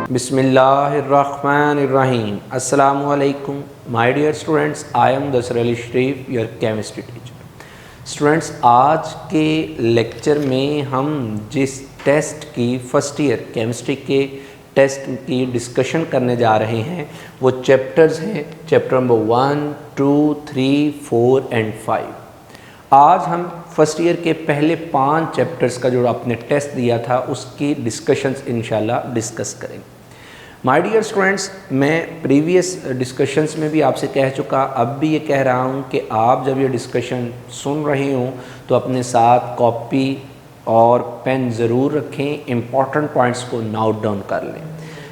बिस्मिल्लाहिर्रहमानिर्रहीम। अस्सलामु अलैकुम my dear students, I am Dasar Ali Sharif, your chemistry teacher. Students, आज के लेक्चर में हम जिस टेस्ट की फर्स्ट ईयर केमिस्ट्री के टेस्ट की डिस्कशन करने जा रहे हैं वो चैप्टर्स हैं, चैप्टर नंबर 1, 2, 3, 4 एंड 5। आज हम फर्स्ट ईयर के पहले 5 चैप्टर्स का जो आपने टेस्ट दिया था उसकी डिस्कशंस इंशाल्लाह डिस्कस करेंगे। माय डियर स्टूडेंट्स, मैं प्रीवियस डिस्कशंस में भी आपसे कह चुका, अब भी ये कह रहा हूँ कि आप जब ये डिस्कशन सुन रहे हों तो अपने साथ कॉपी और पेन ज़रूर रखें, इम्पॉर्टेंट पॉइंट्स को नोट डाउन कर लें।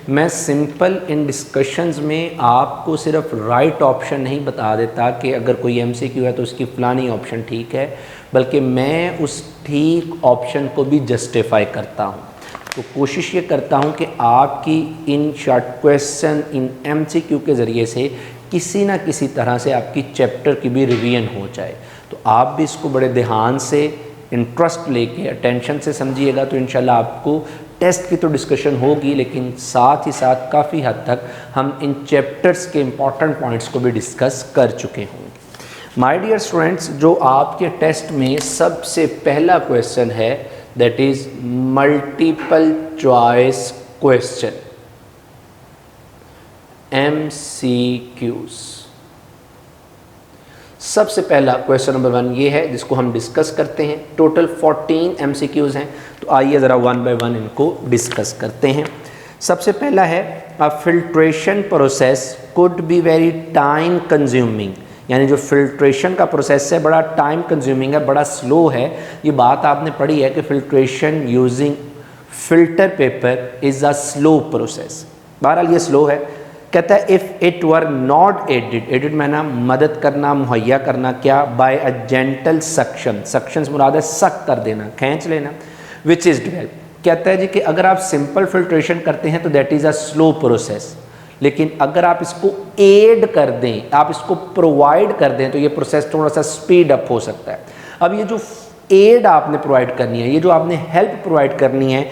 मैं सिंपल इन डिस्कशंस में आपको सिर्फ राइट ऑप्शन नहीं बता देता कि अगर कोई एमसीक्यू है तो उसकी फ़लानी ऑप्शन ठीक है, बल्कि मैं उस ठीक ऑप्शन को भी जस्टिफाई करता हूँ। तो कोशिश ये करता हूँ कि आपकी in short question, in MCQ के ज़रिए से किसी ना किसी तरह से आपकी चैप्टर की भी रिवीजन हो जाए। तो आप भी इसको बड़े ध्यान से, इंटरेस्ट लेके, अटेंशन से समझिएगा तो इंशाल्लाह आपको टेस्ट की तो डिस्कशन होगी, लेकिन साथ ही साथ काफ़ी हद तक हम इन चैप्टर्स के इम्पॉर्टेंट पॉइंट्स को भी डिस्कस कर चुके होंगे। माय डियर स्टूडेंट्स, जो आपके टेस्ट में सबसे पहला क्वेश्चन है that is multiple choice question, MCQs। सबसे पहला क्वेश्चन नंबर 1 ये है जिसको हम डिस्कस करते हैं। टोटल 14 MCQs हैं, तो आइए ज़रा 1 बाय 1 इनको डिस्कस करते हैं। सबसे पहला है, a filtration process could be very time consuming, यानी जो फिल्ट्रेशन का प्रोसेस है बड़ा टाइम कंज्यूमिंग है, बड़ा स्लो है। ये बात आपने पढ़ी है कि filtration using filter paper is a slow process. बहरहाल ये स्लो है। कहता है if it were not aided, aided मैंने मदद करना, मुहैया करना, क्या, by a gentle suction, suction मुराद है सक कर देना, खींच लेना, विच इज़ डेवलप। कहता है जी कि अगर आप सिंपल फिल्ट्रेशन करते हैं तो that is a slow process, लेकिन अगर आप इसको एड कर दें, आप इसको प्रोवाइड कर दें तो ये प्रोसेस थोड़ा सा स्पीड अप हो सकता है। अब ये जो एड आपने प्रोवाइड करनी है, ये जो आपने हेल्प प्रोवाइड करनी है,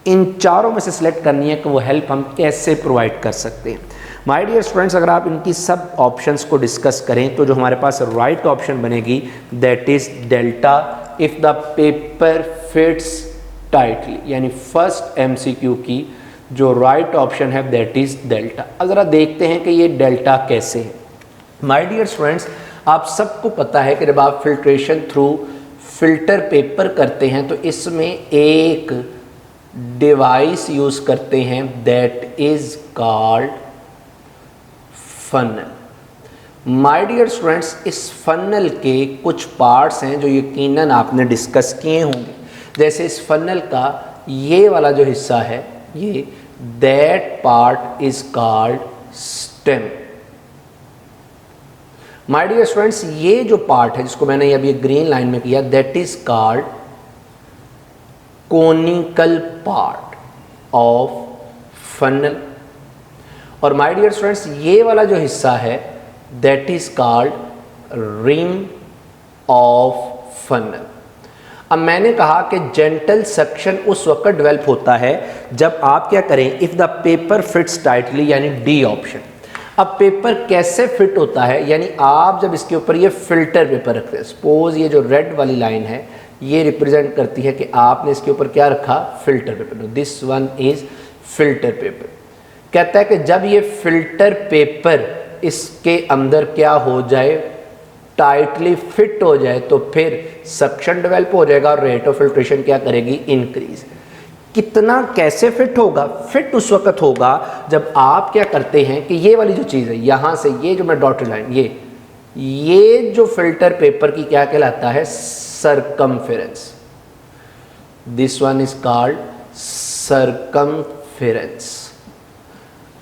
इन चारों में से सिलेक्ट करनी है कि वो हेल्प हम कैसे प्रोवाइड कर सकते हैं। माय डियर स्टूडेंट्स, अगर आप इनकी सब ऑप्शंस को डिस्कस करें तो जो हमारे पास राइट ऑप्शन बनेगी that is delta, if the paper fits tightly, यानी फर्स्ट MCQ की जो राइट ऑप्शन है दैट इज़ डेल्टा। अब ज़रा देखते हैं कि ये डेल्टा कैसे है। माय डियर स्टूडेंट्स, आप सबको पता है कि जब आप फिल्ट्रेशन थ्रू फिल्टर पेपर करते हैं तो इसमें एक डिवाइस यूज़ करते हैं that is called funnel. My dear students, इस फनल के कुछ पार्ट्स हैं जो यकीनन आपने डिस्कस किए होंगे। जैसे इस फनल का ये वाला जो हिस्सा है, ये that part is called stem. My dear students, ये जो पार्ट है जिसको मैंने अभी ग्रीन लाइन में किया that is called conical part of funnel. और माय डियर स्टूडेंट्स, ये वाला जो हिस्सा है that is called rim of funnel. अब मैंने कहा कि जेंटल सक्शन उस वक्त डेवलप होता है जब आप क्या करें, if the paper fits tightly, यानी डी ऑप्शन। अब पेपर कैसे फिट होता है, यानी आप जब इसके ऊपर ये फिल्टर पेपर रखते हैं, सपोज ये जो रेड वाली लाइन है ये रिप्रेजेंट करती है कि आपने इसके ऊपर क्या रखा, filter paper. This one is filter paper. कहता है कि जब ये फिल्टर पेपर इसके अंदर क्या हो जाए, टाइटली फिट हो जाए, तो फिर सक्शन डेवलप हो जाएगा और रेट ऑफ फिल्ट्रेशन क्या करेगी, इंक्रीज। कितना, कैसे फिट होगा, फिट उस वक्त होगा जब आप क्या करते हैं कि ये वाली जो चीज़ है यहाँ से, ये जो मैं डॉटेड लाइन, ये जो फिल्टर पेपर की क्या कहलाता है, circumference. This one is called circumference.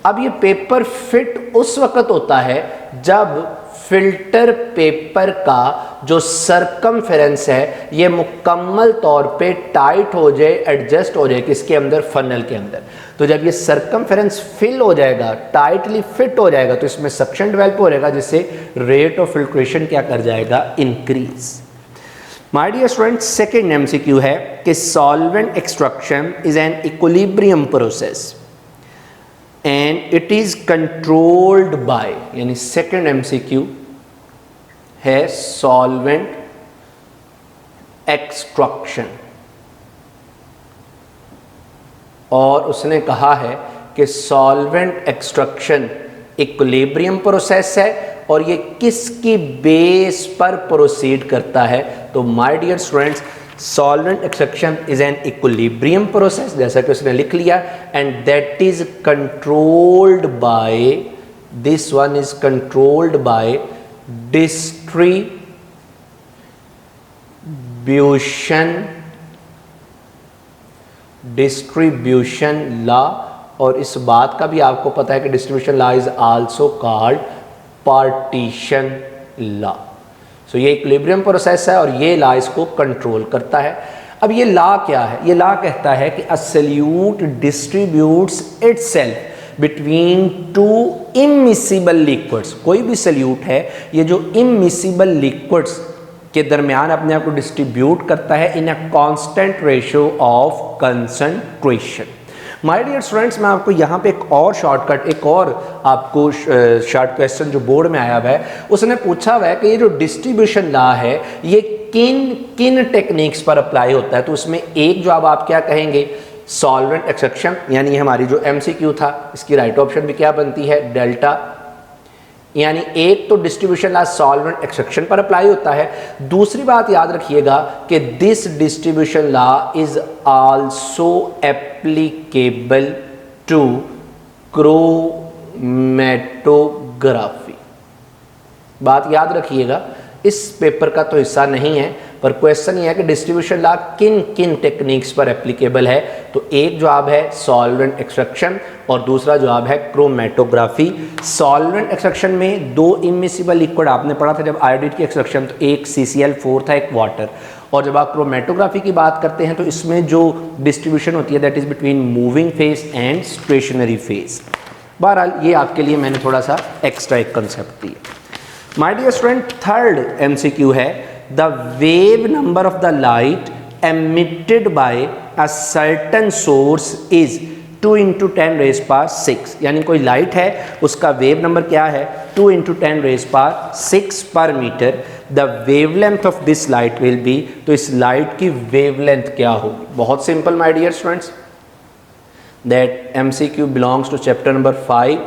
अब ये पेपर फिट उस वक्त होता है जब फिल्टर पेपर का जो सरकमफेरेंस है ये मुकम्मल तौर पे टाइट हो जाए, एडजस्ट हो जाए किसके अंदर, फनल के अंदर। तो जब ये सरकमफेरेंस फिल हो जाएगा, टाइटली फिट हो जाएगा, तो इसमें सक्शन डेवलप हो जाएगा जिससे रेट ऑफ फिल्ट्रेशन क्या कर जाएगा, increase. My dear students, second MCQ है कि solvent extraction is an equilibrium process. And it is controlled by, यानी सेकंड एमसीक्यू है सॉल्वेंट एक्सट्रैक्शन, और उसने कहा है कि सॉल्वेंट एक्सट्रैक्शन इक्विलिब्रियम प्रोसेस है और ये किसकी बेस पर प्रोसीड करता है। तो my dear students, solvent extraction is an equilibrium process, जैसा कि उसने लिख लिया, and that is controlled by, this one is controlled by distribution law. और इस बात का भी आपको पता है कि distribution law is also called partition law. So ये इक्विलिब्रियम प्रोसेस है और ये लॉ इसको कंट्रोल करता है। अब ये लॉ क्या है? ये लॉ कहता है कि अ solute distributes itself between two immiscible liquids. कोई भी सॉल्यूट है, ये जो इमिसिबल लिक्विड्स के दरमियान अपने आप को डिस्ट्रीब्यूट करता है in a constant ratio of concentration. My dear students, मैं आपको यहाँ पे एक और शॉर्टकट, एक और आपको शॉर्ट क्वेश्चन जो बोर्ड में आया हुआ है, उसने पूछा हुआ है कि ये जो डिस्ट्रीब्यूशन लॉ है ये किन किन टेक्निक्स पर अप्लाई होता है। तो उसमें एक जवाब आप क्या कहेंगे, सॉल्वेंट एक्सट्रैक्शन, यानी हमारी जो एमसीक्यू था इसकी राइट ऑप्शन भी क्या बनती है, डेल्टा। यानी एक तो डिस्ट्रीब्यूशन लॉ सॉल्वेंट एक्सट्रैक्शन पर अप्लाई होता है। दूसरी बात याद रखिएगा कि this distribution law is also applicable to chromatography. बात याद रखिएगा, इस पेपर का तो हिस्सा नहीं है, पर क्वेश्चन ये है कि डिस्ट्रीब्यूशन लॉ किन किन टेक्निक्स पर एप्लीकेबल है। तो एक जवाब है सॉल्वेंट एक्सट्रैक्शन और दूसरा जवाब है क्रोमैटोग्राफी। सॉल्वेंट एक्सट्रैक्शन में दो इमिसिबल लिक्विड आपने पढ़ा था जब आयोडीन की एक्सट्रैक्शन, तो एक CCl4 था, एक वाटर। और जब आप क्रोमैटोग्राफी की बात करते हैं तो इसमें जो डिस्ट्रीब्यूशन होती है that is between moving phase and stationary phase. बहरहाल ये आपके लिए मैंने थोड़ा सा एक्स्ट्रा एक कंसेप्ट दिया। My dear student, third MCQ है the wave number of the light emitted by a certain source is 2 × 10⁻⁶। यानी कोई लाइट है, उसका वेव नंबर क्या है, 2 × 10⁻⁶ पर metre. The wavelength of this light will be, तो इस लाइट की वेवलेंथ क्या होगी। बहुत simple my dear students, that MCQ belongs to chapter number 5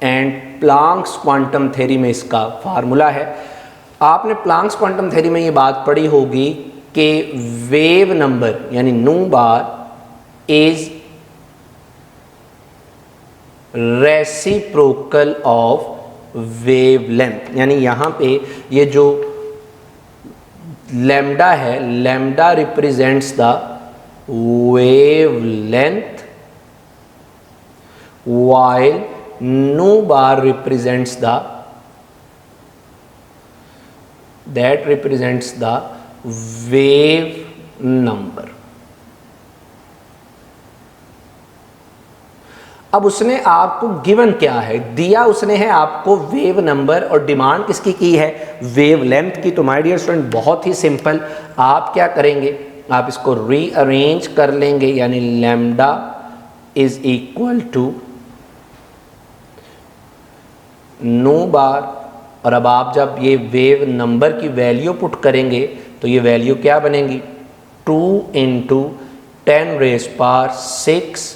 and Planck's quantum theory में इसका फार्मूला है। आपने प्लांक्स क्वांटम थ्योरी में ये बात पढ़ी होगी कि वेव नंबर यानी नू bar is reciprocal of wavelength. यानी यहाँ पे ये जो लैम्डा है, lambda represents the wavelength while nu bar represents the wave number। अब उसने आपको गिवन क्या है दिया, उसने है आपको वेव नंबर और डिमांड किसकी की है, वेवलेंथ की। तो माय डियर स्टूडेंट बहुत ही सिंपल, आप क्या करेंगे, आप इसको रीअरेंज कर लेंगे, यानी lambda is equal to nu bar. और अब आप जब ये वेव नंबर की वैल्यू पुट करेंगे तो ये वैल्यू क्या बनेगी, 2 × 10⁻⁶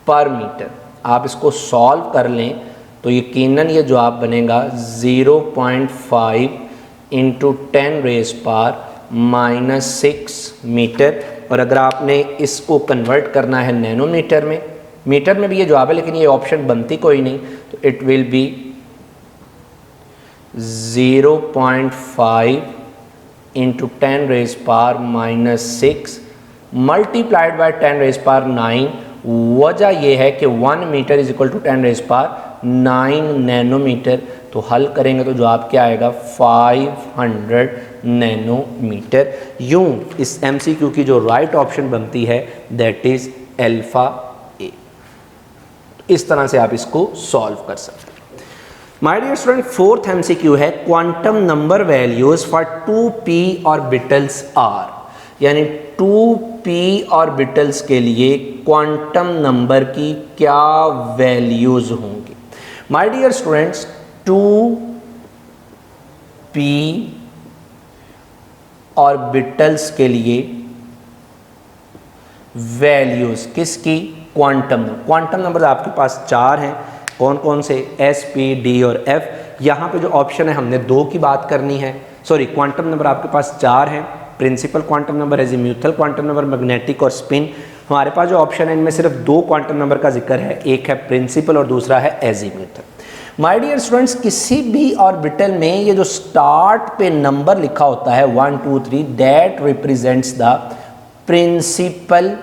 पर मीटर। आप इसको सॉल्व कर लें तो यकीनन ये जवाब बनेगा 0.5 × 10⁻⁻⁶ मीटर। और अगर आपने इसको कन्वर्ट करना है नैनोमीटर में, मीटर में भी ये जवाब है लेकिन ये ऑप्शन बनती कोई नहीं, तो it will be 0.5 × 10⁻⁻⁶ multiplied by 10⁹ वजह यह है कि 1 metre is equal to 10⁹ nanometre. तो हल करेंगे तो जवाब क्या आएगा, 500 नैनोमीटर। यूं इस एमसीक्यू की जो राइट ऑप्शन बनती है दैट इज अल्फा ए। इस तरह से आप इसको सॉल्व कर सकते हैं। My dear student, fourth MCQ है quantum number values for 2p orbitals are. यानी 2p पी ऑर्बिटल्स के लिए क्वांटम नंबर की क्या वैल्यूज होंगी? My dear students, 2p orbitals के लिए वैल्यूज किसकी? क्वांटम नंबर आपके पास 4 हैं। कौन कौन से? s, p, d और f। यहाँ पे जो ऑप्शन है हमने 2 की बात करनी है। सॉरी, क्वांटम नंबर आपके पास 4 हैं। Principal quantum number, azimuthal quantum number, magnetic और स्पिन। हमारे पास जो ऑप्शन है इनमें सिर्फ 2 क्वांटम नंबर का जिक्र है, एक है प्रिंसिपल और दूसरा है एजीम्यूथल। माय डियर स्टूडेंट्स, किसी भी ऑर्बिटल में ये जो स्टार्ट पे नंबर लिखा होता है 1 2 3, that represents the principal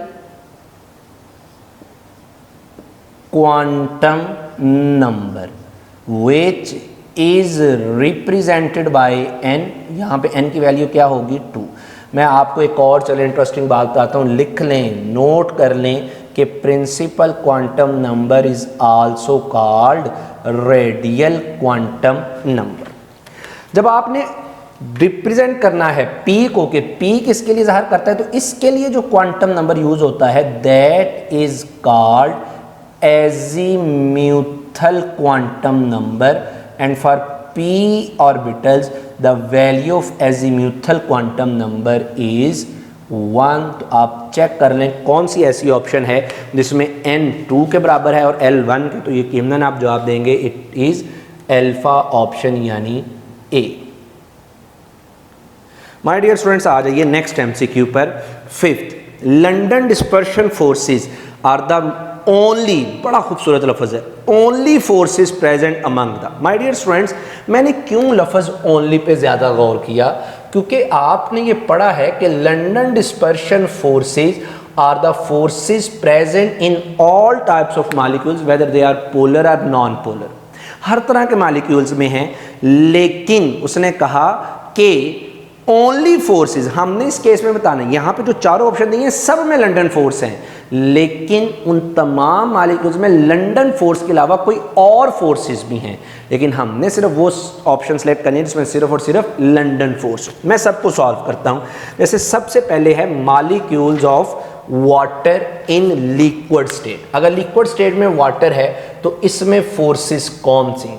quantum number which is represented by n। यहाँ पे n की वैल्यू क्या होगी? 2। मैं आपको एक और चलो इंटरेस्टिंग बात बताता हूँ, लिख लें, नोट कर लें कि principal quantum number is also called radial quantum number. जब आपने रिप्रेजेंट करना है p को कि p किसके लिए ज़ाहिर करता है, तो इसके लिए जो क्वांटम नंबर यूज होता है that is called azimuthal quantum number, and for p orbitals the value of azimuthal quantum number is 1। तो आप चेक कर लें कौन सी ऐसी ऑप्शन है जिसमें n 2 के बराबर है और l 1 के, तो ये यकीनन आप जवाब देंगे इट इज अल्फा ऑप्शन यानी a। माय डियर स्टूडेंट्स, आ जाइए नेक्स्ट एमसीक्यू पर। 5th, London dispersion forces are the only, बड़ा खूबसूरत लफ्ज़ है, only forces present among the. My dear students, मैंने क्यों लफ्ज़ ओनली पे ज़्यादा गौर किया? क्योंकि आपने ये पढ़ा है कि London dispersion forces are the forces present in all types of molecules whether they are polar और नॉन पोलर। हर तरह के मॉलिक्यूल्स में हैं, लेकिन उसने कहा कि ओनली फोर्सेस, हमने इस केस में बताना है, यहाँ पे जो चारों ऑप्शन दिए हैं सब में लंदन फोर्स हैं, लेकिन उन तमाम मॉलिक्यूल्स में लंदन फोर्स के अलावा कोई और फोर्सेस भी हैं, लेकिन हमने सिर्फ वो ऑप्शन सेलेक्ट करनी है जिसमें सिर्फ और सिर्फ लंदन फोर्स। मैं सबको सॉल्व करता हूँ। जैसे सबसे पहले है molecules of water in liquid state. अगर लिक्विड स्टेट में वाटर है तो इसमें फोर्सेस कौन सी?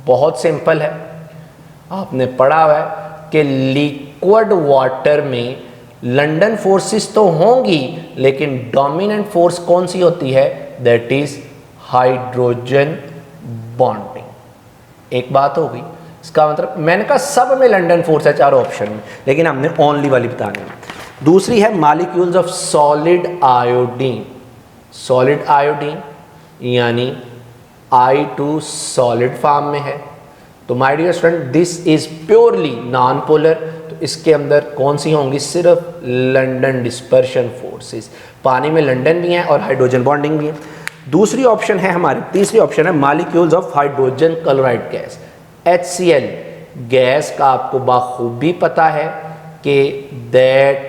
बहुत सिंपल है, आपने पढ़ा हुआ है कि लिक्विड वाटर में लंदन फोर्सेस तो होंगी, लेकिन डोमिनेंट फोर्स कौन सी होती है? That is hydrogen bonding. एक बात हो गई, इसका मतलब मैंने कहा सब में लंदन फोर्स है चारों ऑप्शन में, लेकिन हमने ओनली वाली बतानी है। दूसरी है molecules of solid iodine. Solid iodine यानी I2 सॉलिड फॉर्म में है, तो my dear student this is purely non polar, तो इसके अंदर कौन सी होंगी? सिर्फ लंदन डिस्पर्शन फोर्सेस। पानी में लंदन भी हैं और हाइड्रोजन बॉन्डिंग भी है। दूसरी ऑप्शन है हमारी, तीसरी ऑप्शन है molecules of hydrogen chloride gas. HCl gas का आपको बाखूबी पता है कि दैट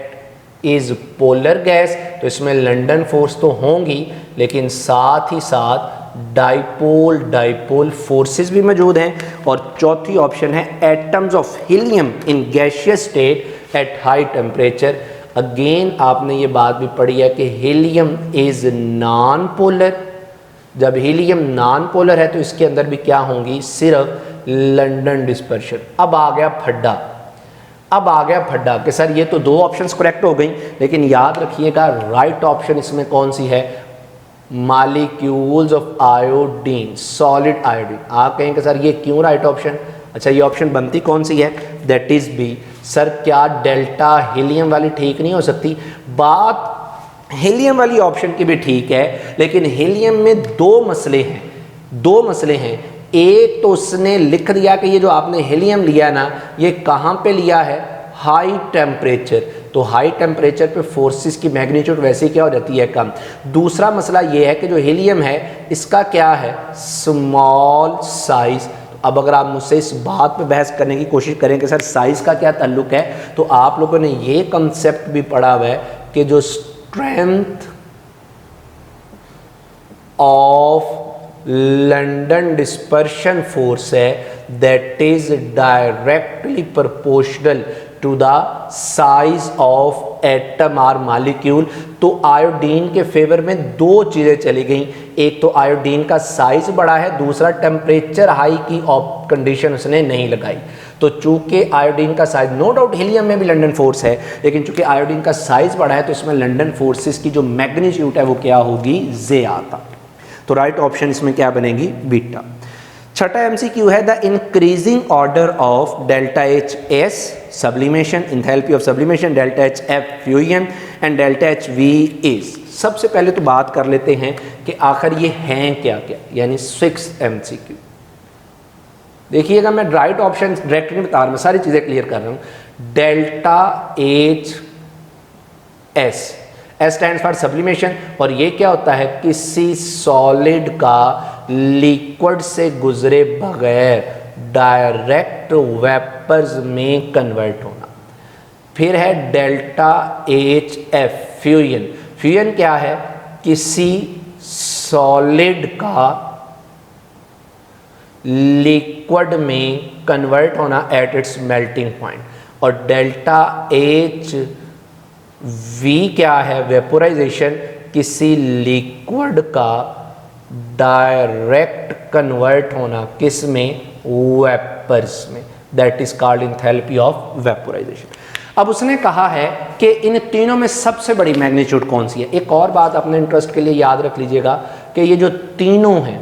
इज पोलर गैस, तो इसमें लंदन फोर्स तो होंगी, लेकिन साथ ही साथ डाइपोल फोर्सेस भी मौजूद हैं। और चौथी ऑप्शन है atoms of helium in gaseous state at high temperature. Again आपने ये बात भी पढ़ी है कि हीलियम इज नॉन पोलर। जब हीलियम नॉन पोलर है तो इसके अंदर भी क्या होंगी? सिर्फ लंदन डिस्पर्शन। अब आ गया फड्डा कि सर ये तो 2 ऑप्शंस करेक्ट हो गई, लेकिन याद रखिएगा राइट ऑप्शन इसमें कौन सी है? Molecules of iodine, solid iodine. आप कहेंगे सर ये क्यों राइट ऑप्शन? अच्छा, ये ऑप्शन बनती कौन सी है? That is B. सर क्या डेल्टा हीलियम वाली ठीक नहीं हो सकती? बात हीलियम वाली ऑप्शन की भी ठीक है, लेकिन हीलियम में 2 मसले हैं। एक तो उसने लिख दिया कि ये जो आपने हीलियम लिया ना, ये कहाँ पे लिया है? High temperature. तो हाई टेम्परेचर पे फोर्सेस की मैग्नीट्यूड वैसे ही क्या हो जाती है? कम। दूसरा मसला ये है कि जो हीलियम है इसका क्या है? Small size. अब अगर आप मुझसे इस बात पे बहस करने की कोशिश करें कि सर साइज का क्या ताल्लुक है, तो आप लोगों ने ये कंसेप्ट भी पढ़ा हुआ है कि जो strength of London dispersion force है that is directly proportional to the size of atom or molecule. तो आयोडीन के फेवर में दो चीज़ें चली गई, एक तो आयोडीन का साइज बड़ा है, दूसरा टेम्परेचर हाई की कंडीशन उसने नहीं लगाई। तो चूंकि आयोडीन का साइज, नो डाउट हीलियम में भी लंदन फोर्स है, लेकिन चूंकि आयोडीन का साइज बड़ा है तो इसमें लंदन फोर्सेस की जो मैग्नीट्यूड है वो क्या होगी, ज़्यादा। तो राइट ऑप्शन इसमें क्या बनेगी, बीटा। छठा एमसीक्यू है the increasing order of delta H S sublimation, enthalpy of sublimation, delta H F fusion and delta H we is. सबसे पहले तो बात कर लेते हैं कि आखिर ये हैं क्या क्या, यानी 6 एमसीक्यू। देखिएगा मैं राइट ऑप्शन डायरेक्ट नहीं बता रहा, मैं सारी चीज़ें क्लियर कर रहा हूँ। Delta H S, S stands for sublimation, और ये क्या होता है, किसी सॉलिड का लिक्विड से गुजरे बगैर डायरेक्ट वेपर्स में कन्वर्ट होना। फिर है delta H F fusion. Fusion क्या है, किसी सॉलिड का लिक्विड में कन्वर्ट होना एट इट्स मेल्टिंग पॉइंट। और डेल्टा एच वी क्या है, वेपोराइजेशन, किसी लिक्विड का डायरेक्ट कन्वर्ट होना किस में, वेपर्स में, that is called enthalpy of vaporisation. अब उसने कहा है कि इन तीनों में सबसे बड़ी मैग्नीट्यूड कौन सी है। एक और बात अपने इंटरेस्ट के लिए याद रख लीजिएगा कि ये जो तीनों हैं,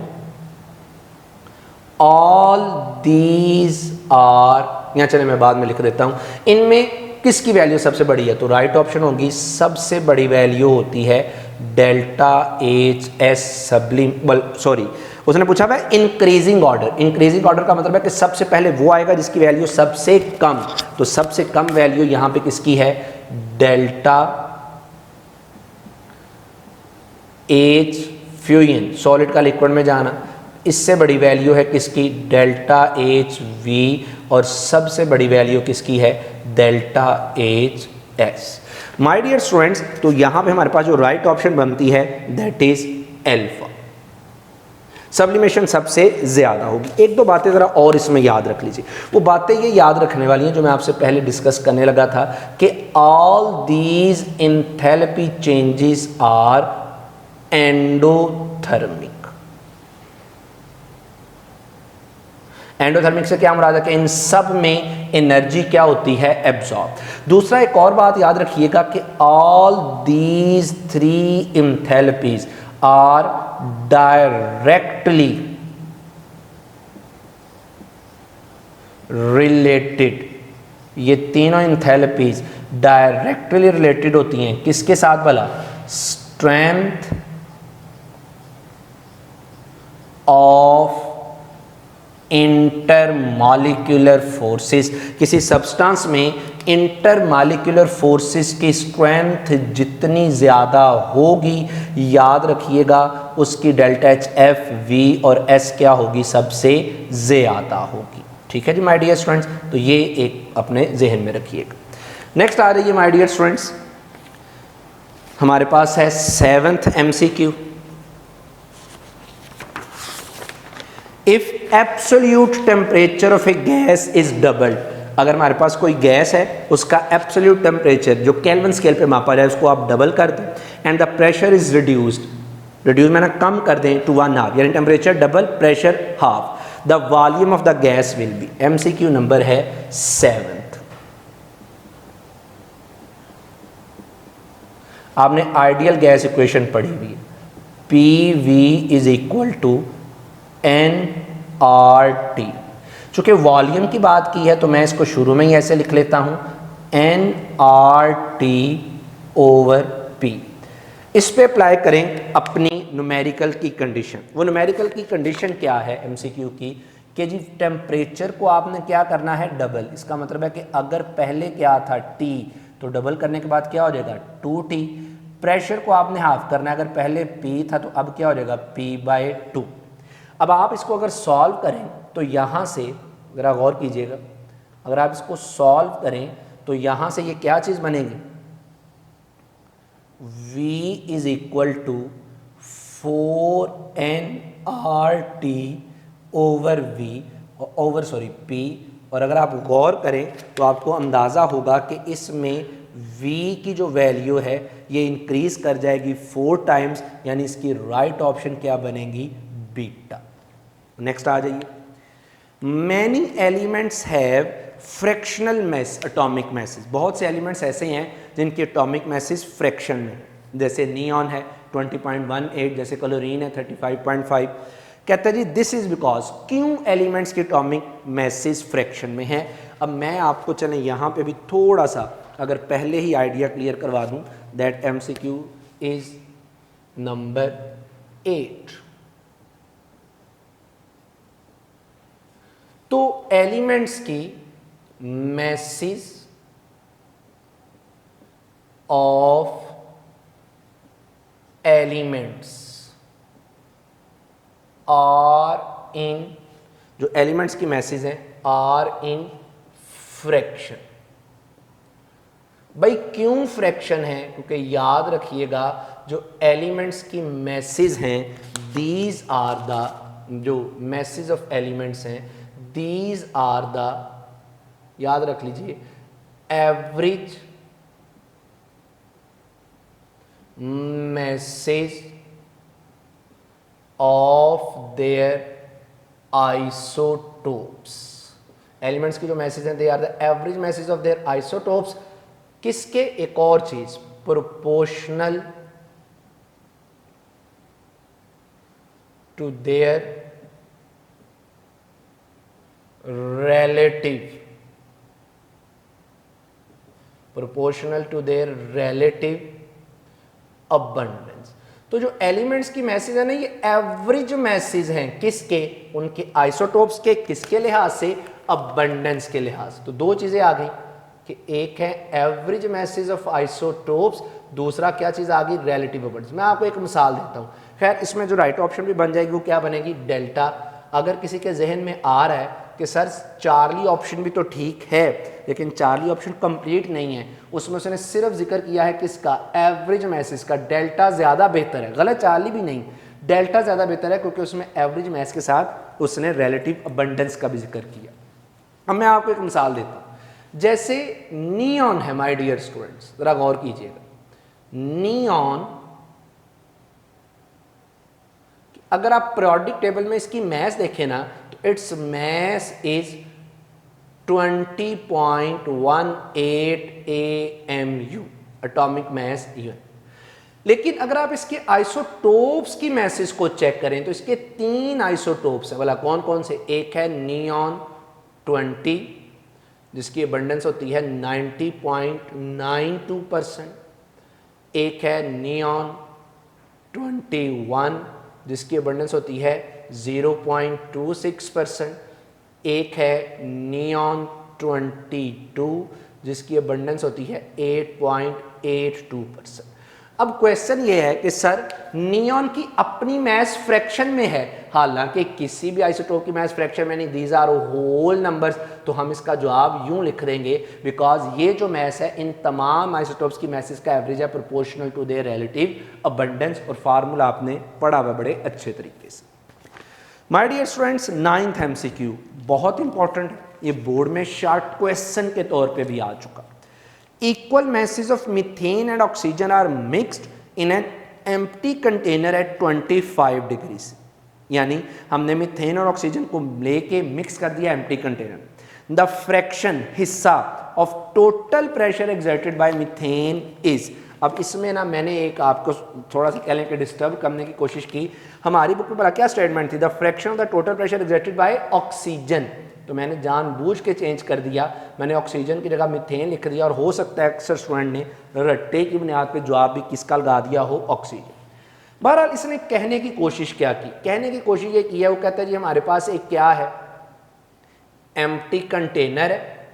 ऑल दीज आर, यहाँ चले मैं बाद में लिख देता हूं, इनमें किसकी वैल्यू सबसे बड़ी है, तो राइट ऑप्शन होगी सबसे बड़ी वैल्यू होती है डेल्टा एच एस सब्लिम, सॉरी उसने पूछा है इंक्रीजिंग ऑर्डर। इंक्रीजिंग ऑर्डर का मतलब है कि सबसे पहले वो आएगा जिसकी वैल्यू सबसे कम, तो सबसे कम वैल्यू यहां पे किसकी है, डेल्टा एच फ्यूजन, सॉलिड का लिक्विड में जाना। इससे बड़ी वैल्यू है किसकी, डेल्टा एच वी, और सबसे बड़ी वैल्यू किसकी है, delta H S. My dear students, तो यहां पे हमारे पास जो राइट ऑप्शन बनती है दैट इज एल्फा। सब्लिमेशन सबसे ज्यादा होगी। एक दो बातें जरा और इसमें याद रख लीजिए, वो बातें ये याद रखने वाली हैं जो मैं आपसे पहले डिस्कस करने लगा था कि all these enthalpy changes are endothermic. Endothermic से क्या मुराद है कि इन सब में एनर्जी क्या होती है, एब्जॉर्ब। दूसरा एक और बात याद रखिएगा कि all these 3 enthalpies are directly related. ये तीनों एंथैल्पीज डायरेक्टली रिलेटेड होती हैं किसके साथ भला, स्ट्रेंथ ऑफ इंटरमॉलिक्यूलर फोर्सेस। किसी सब्सटेंस में इंटरमॉलिक्यूलर फोर्सेस की स्ट्रेंथ जितनी ज़्यादा होगी, याद रखिएगा उसकी डेल्टा एच एफ वी और एस क्या होगी, सबसे ज़्यादा होगी। ठीक है जी माय डियर स्टूडेंट्स, तो ये एक अपने जहन में रखिएगा। नेक्स्ट आ रही है माय डियर स्टूडेंट्स, हमारे पास है 7th MCQ। If absolute temperature of A gas is doubled, अगर हमारे पास कोई गैस है उसका एब्सोल्यूट टेम्परेचर जो केल्विन स्केल पे मापा जाए उसको आप डबल कर दें, and the pressure is reduced, reduce मैंने कम कर दें टू 1/2, यानी temperature double pressure half, the volume of the gas will be. MCQ number है 7th। आपने आइडियल गैस इक्वेशन पढ़ी हुई है, PV is equal to nRT। चूँकि वॉल्यूम की बात की है तो मैं इसको शुरू में ही ऐसे लिख लेता हूँ, nRT ओवर P। इस पे अप्लाई करें अपनी न्यूमेरिकल की कंडीशन। वो न्यूमेरिकल की कंडीशन क्या है MCQ की, कि जी टेम्परेचर को आपने क्या करना है, डबल। इसका मतलब है कि अगर पहले क्या था T, तो डबल करने के बाद क्या हो जाएगा 2T। प्रेशर को आपने हाफ करना है, अगर पहले P था तो अब क्या हो जाएगा P/2। अब आप इसको अगर सॉल्व करें तो यहाँ से ज़रा गौर कीजिएगा, अगर आप इसको सॉल्व करें तो यहाँ से ये क्या चीज़ बनेगी, V is equal to 4nRT over P और अगर आप गौर करें तो आपको अंदाज़ा होगा कि इसमें V की जो वैल्यू है ये इंक्रीज कर जाएगी 4 टाइम्स, यानी इसकी राइट ऑप्शन क्या बनेगी, बीटा। नेक्स्ट आ जाइए, many elements have fractional mass atomic masses. बहुत से एलिमेंट्स ऐसे हैं जिनके एटॉमिक मैसेज फ्रैक्शन में है, जैसे नियॉन है 20.18, जैसे क्लोरीन है 35.5। कहता है जी दिस इज बिकॉज, क्यों एलिमेंट्स के एटॉमिक मैसेज फ्रैक्शन में है। अब मैं आपको चलें यहाँ पे भी थोड़ा सा अगर पहले ही आइडिया क्लियर करवा दूं, दैट MCQ इज नंबर 8। तो एलिमेंट्स की masses of elements are in, जो एलिमेंट्स की मैसेज हैं आर इन फ्रैक्शन। भाई क्यों फ्रैक्शन है, क्योंकि याद रखिएगा जो एलिमेंट्स की मैसेज हैं दीज आर द, जो मैसेज ऑफ एलिमेंट्स हैं दीज आर द, याद रख लीजिए, average masses of their isotopes. Elements की जो मैसेज हैं they are the average masses of their isotopes. किसके, एक और चीज, proportional to their relative, proportional to their relative abundance। तो जो एलिमेंट्स की मैसेज है ना ये एवरेज मैसेज हैं, किसके, उनके आइसोटोप्स के, किसके लिहाज से, अबंडेंस के लिहाज से। तो दो चीजें आ गई कि एक है एवरेज मैसेज ऑफ आइसोटोप्स, दूसरा क्या चीज आ गई, रिलेटिव अबंडेंस। मैं आपको एक मिसाल देता हूं, खैर इसमें जो राइट ऑप्शन भी बन जाएगी वो क्या बनेगी, डेल्टा। अगर किसी के जहन में आ रहा है कि सर चार्ली ऑप्शन भी तो ठीक है लेकिन चार्ली ऑप्शन कंप्लीट नहीं है, उसमें उसने सिर्फ जिक्र किया है किसका, एवरेज मैसेज का, डेल्टा ज़्यादा बेहतर है, गलत, चार्ली भी नहीं, डेल्टा ज़्यादा बेहतर है क्योंकि उसमें एवरेज मैसेज के साथ उसने रिलेटिव अबंडेंस का भी जिक्र किया। अब मैं आपको एक मिसाल देता हूँ, जैसे नियॉन है माय डियर स्टूडेंट्स, ज़रा गौर कीजिएगा, नियॉन अगर आप पीरियोडिक टेबल में इसकी मैस देखें ना तो it's mass is 20.18 AMU, atomic mass unit. लेकिन अगर आप इसके आइसोटोप्स की मैसेज को चेक करें तो इसके 3 आइसोटोप्स हैं, बोला कौन कौन से, एक है नियॉन 20 जिसकी अबंडेंस होती है 90.92%, एक है नियॉन 21 जिसकी अबंडेंस होती है 0.26%, एक है नियॉन 22 जिसकी अबंडेंस होती है 8.82%। अब क्वेश्चन ये है कि सर नियॉन की अपनी मैस फ्रैक्शन में है, हालांकि किसी भी आइसोटोप की मैस फ्रैक्शन में नहीं, दीज आर होल नंबर्स, तो हम इसका जवाब यूं लिख देंगे बिकॉज ये जो मैस है इन तमाम आइसोटोप्स की मैसेज का एवरेज है proportional to their relative abundance, और फार्मूला आपने पढ़ा हुआ बड़े अच्छे तरीके से। My dear students, 9th MCQ बहुत इंपॉर्टेंट है, ये बोर्ड में शॉर्ट क्वेश्चन के तौर पे भी आ चुका। Equal masses of methane and oxygen are mixed in an empty container at 25 degrees। यानी हमने मीथेन और ऑक्सीजन को लेके मिक्स कर दिया एम्प्टी कंटेनर। द फ्रैक्शन, हिस्सा of total pressure exerted by methane is. अब इसमें ना मैंने एक आपको थोड़ा सा कह लें कि डिस्टर्ब करने की कोशिश की। हमारी बुक में पढ़ा क्या स्टेटमेंट थी, the fraction of the total pressure exerted by oxygen, तो मैंने जानबूझ के चेंज कर दिया, मैंने ऑक्सीजन की जगह मीथेन लिख दिया, और हो सकता है अक्सर स्टूडेंट ने रट्टे की बुनियाद पे जवाब भी किसका लगा दिया हो, ऑक्सीजन। बहरहाल इसने कहने की कोशिश क्या की, कहने की कोशिश ये की है, वो कहता है जी हमारे पास एक क्या है, एम्प्टी कंटेनर है।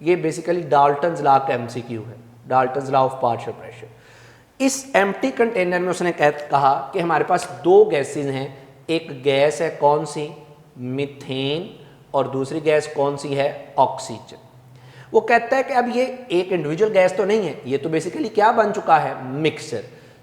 ये बेसिकली डाल्टन्स लॉ का MCQ है, Dalton's law of partial pressure. इस एम्प्टी कंटेनर में उसने कहा कि हमारे पास 2 गैसेज हैं, एक गैस है कौन सी, मीथेन, और दूसरी गैस कौन सी है, ऑक्सीजन। वो कहता है कि अब ये एक इंडिविजुअल गैस तो नहीं है, ये तो बेसिकली क्या बन चुका है, मिक्सचर।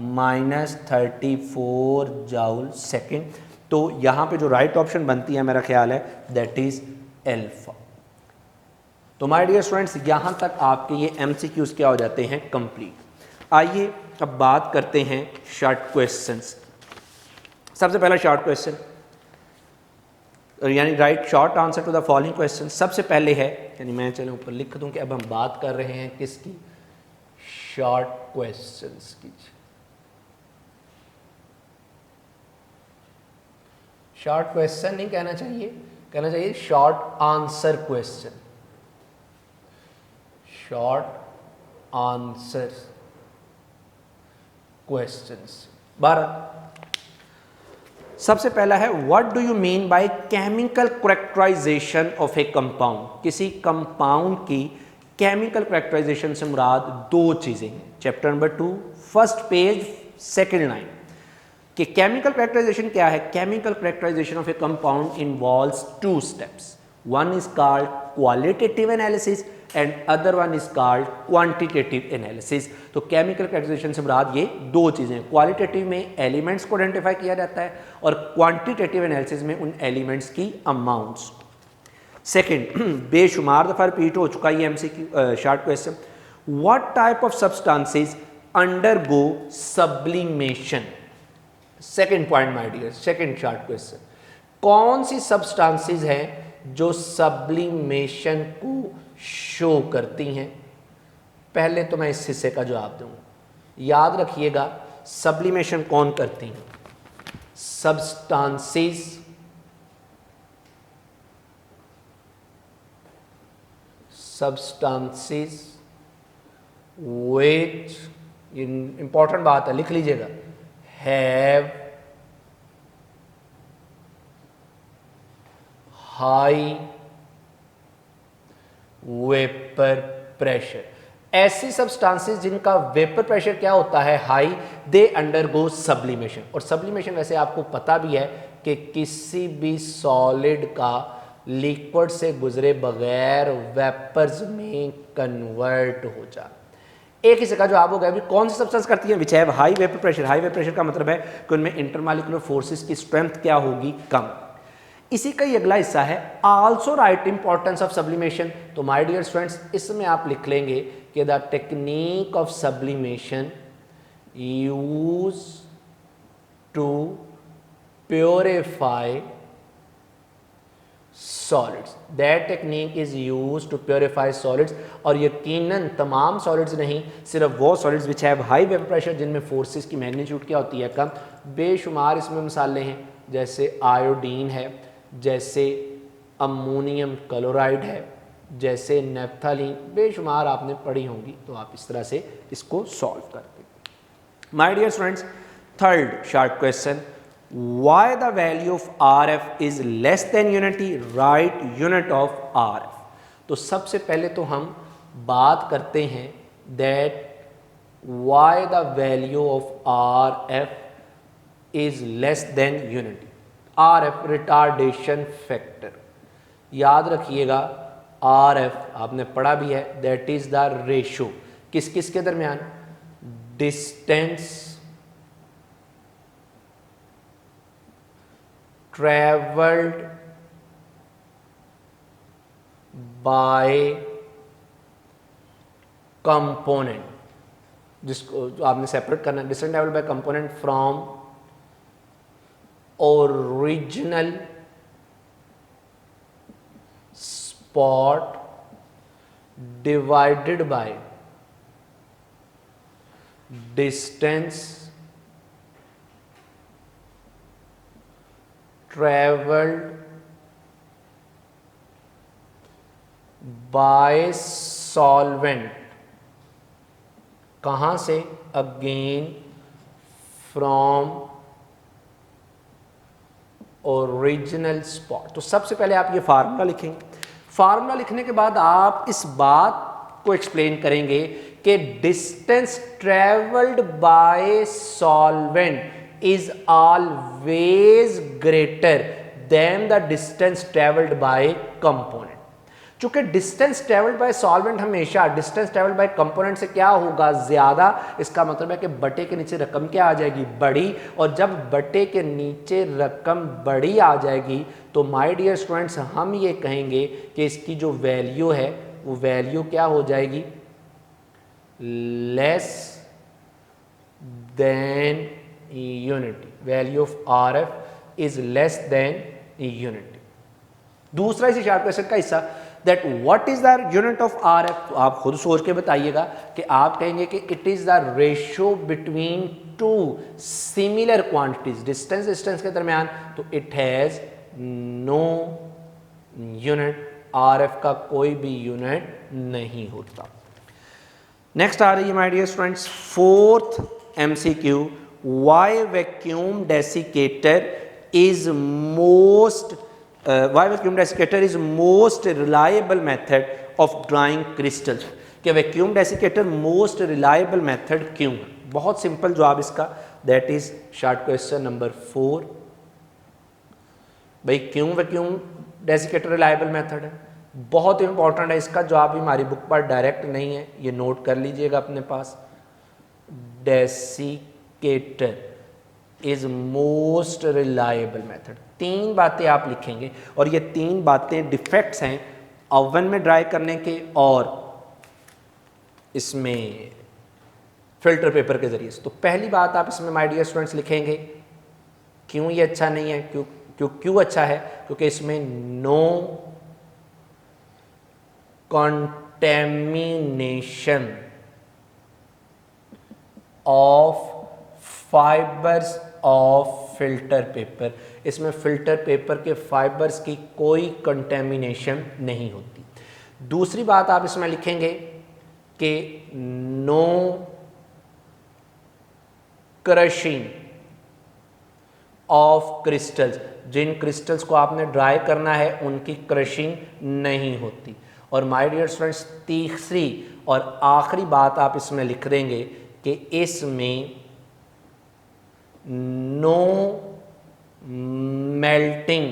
-34 joule second. तो यहाँ पे जो राइट ऑप्शन बनती है मेरा ख्याल है दैट इज अल्फा। तो माय डियर स्टूडेंट्स यहाँ तक आपके ये MCQs क्या हो जाते हैं कंप्लीट। आइए अब बात करते हैं शॉर्ट क्वेश्चंस। सबसे पहला शॉर्ट क्वेश्चन यानी write short answer to the following question. सबसे पहले है यानी मैं चलो ऊपर लिख दूं कि अब हम बात कर रहे हैं किसकी, शॉर्ट क्वेश्चंस की। शॉर्ट क्वेश्चन नहीं कहना चाहिए, कहना चाहिए short answer question, short answer questions. 12 सबसे पहला है what do you mean by chemical characterization of a compound. किसी कंपाउंड की केमिकल कैरेक्टराइजेशन से मुराद दो चीजें हैं। Chapter number 2 first page second line कि केमिकल कैरेक्टराइजेशन क्या है। Chemical characterization of a compound involves 2 स्टेप्स, one is called qualitative analysis and other one is called quantitative analysis. तो केमिकल कैरेक्टराइजेशन से मुराद ये दो चीज़ें, क्वालिटेटिव में एलिमेंट्स को आइडेंटिफाई किया जाता है और क्वांटिटेटिव एनालिसिस में उन एलिमेंट्स की अमाउंट्स। सेकंड बेशुमार दफ़ा रिपीट हो चुका ये MCQ short question, what type of substances undergo sublimation. Second point my dear, second short question, कौन सी सब्सटेंसेस हैं जो सब्लिमेशन को शो करती हैं। पहले तो मैं इस हिस्से का जवाब दूंगा, याद रखिएगा सब्लिमेशन कौन करती हैं, सब्सटेंसेस सब्सटेंसेस व्हिच, इंपॉर्टेंट बात है लिख लीजिएगा, हैव हाई वेपर प्रेशर। ऐसी सब्सटेंसेस जिनका वेपर प्रेशर क्या होता है हाई, दे अंडरगो सब्लिमेशन। और सब्लिमेशन वैसे आपको पता भी है कि किसी भी सॉलिड का लिक्विड से गुजरे बगैर वेपर्स में कन्वर्ट हो जाए। एक ही का जवाब हो गया। अभी कौन सी सब्सटेंस करती है विच have high vapour pressure. High vapour pressure का मतलब है कि उनमें इंटरमॉलिक्यूलर फोर्सेस की स्ट्रेंथ क्या होगी, कम। इसी का ही अगला हिस्सा है also write importance of sublimation. तो माय डियर स्टूडेंट्स इसमें आप लिख लेंगे कि the technique of sublimation use to purify solids, that technique is use to purify solids. और यकीनन तमाम सॉलिड्स नहीं, सिर्फ वो solids which have high vapour pressure जिनमें फोर्सेस की मैग्नीट्यूड क्या होती है, कम। बेशुमार इसमें मिसालें हैं, जैसे आयोडीन है, जैसे अमोनियम क्लोराइड है, जैसे नेप्थलीन, बेशुमार आपने पढ़ी होंगी। तो आप इस तरह से इसको सॉल्व करते हैं। My dear students third short question, why the value of RF is less than unity, write unit of RF। तो सबसे पहले तो हम बात करते हैं that why the value of RF is less than unity। RF retardation factor, याद रखिएगा RF आपने पढ़ा भी है, that is the ratio किस किस के दरमियान, डिस्टेंस traveled by component, जिसको जो आपने सेपरेट करना है, distance travelled by component from original spot divided by distance traveled by solvent, कहां से, अगेन फ्रॉम ओरिजिनल स्पॉट। तो सबसे पहले आप ये फार्मूला लिखेंगे। फार्मूला लिखने के बाद आप इस बात को एक्सप्लेन करेंगे कि distance travelled by solvent is always greater than the distance traveled by component। चूंकि डिस्टेंस ट्रेवल्ड बाय सॉल्वेंट हमेशा डिस्टेंस ट्रेवल्ड बाय कंपोनेंट से क्या होगा, ज्यादा, इसका मतलब है कि बटे के नीचे रकम क्या आ जाएगी, बड़ी, और जब बटे के नीचे रकम बड़ी आ जाएगी तो माय डियर स्टूडेंट्स हम ये कहेंगे कि इसकी जो वैल्यू है वो वैल्यू क्या हो जाएगी, less than unity, value of R F is less than unity. दूसरा इसी शार्ट क्वेश्चन का हिस्सा, that what is the unit of R F, तो आप खुद सोच के बताइएगा कि आप कहेंगे कि it is the ratio between two similar quantities, distance distance के दरमियान, तो it has no unit, R F का कोई भी यूनिट नहीं होता। नेक्स्ट आ रही है my dear students fourth MCQ, why vacuum desiccator is most why vacuum desiccator is most reliable method of drying crystals, कि vacuum desiccator most reliable method क्यों है? बहुत सिंपल जवाब इसका, that is short question number 4। भाई क्यों vacuum desiccator reliable method है, बहुत इंपॉर्टेंट है, इसका जवाब भी हमारी बुक पर डायरेक्ट नहीं है, ये नोट कर लीजिएगा अपने पास। Desiccator is most reliable method, तीन बातें आप लिखेंगे और ये तीन बातें डिफेक्ट्स हैं ओवन में ड्राई करने के और इसमें फिल्टर पेपर के जरिए से। तो पहली बात आप इसमें माय डियर स्टूडेंट्स लिखेंगे क्यों ये अच्छा नहीं है, क्यों अच्छा है, क्योंकि इसमें no contamination of fibres of filter paper, इसमें फिल्टर पेपर के फाइबर्स की कोई कंटेमिनेशन नहीं होती। दूसरी बात आप इसमें लिखेंगे कि नो क्रशिंग ऑफ क्रिस्टल्स, जिन क्रिस्टल्स को आपने ड्राई करना है उनकी क्रशिंग नहीं होती। और माय डियर स्टूडेंट्स तीसरी और आखिरी बात आप इसमें लिख देंगे कि इसमें नो मेल्टिंग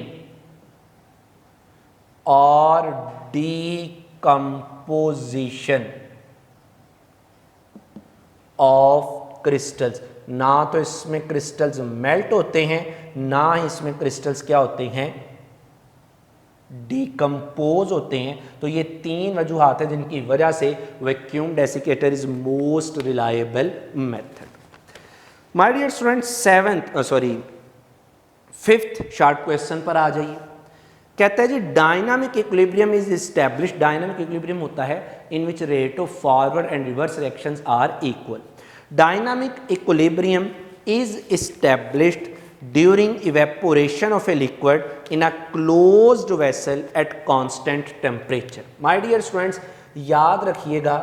और डीकम्पोजिशन ऑफ क्रिस्टल्स, ना तो इसमें क्रिस्टल्स मेल्ट होते हैं ना ही इसमें क्रिस्टल्स क्या होते हैं, डीकम्पोज होते हैं। तो ये तीन वजूहात हैं जिनकी वजह से vacuum desiccator is most reliable method. My dear students fifth short question पर आ जाइए। कहता है जी dynamic equilibrium is established, dynamic equilibrium होता है in which rate of forward and reverse reactions are equal. Dynamic equilibrium is established during evaporation of a liquid in a closed vessel at constant temperature. My dear students याद रखिएगा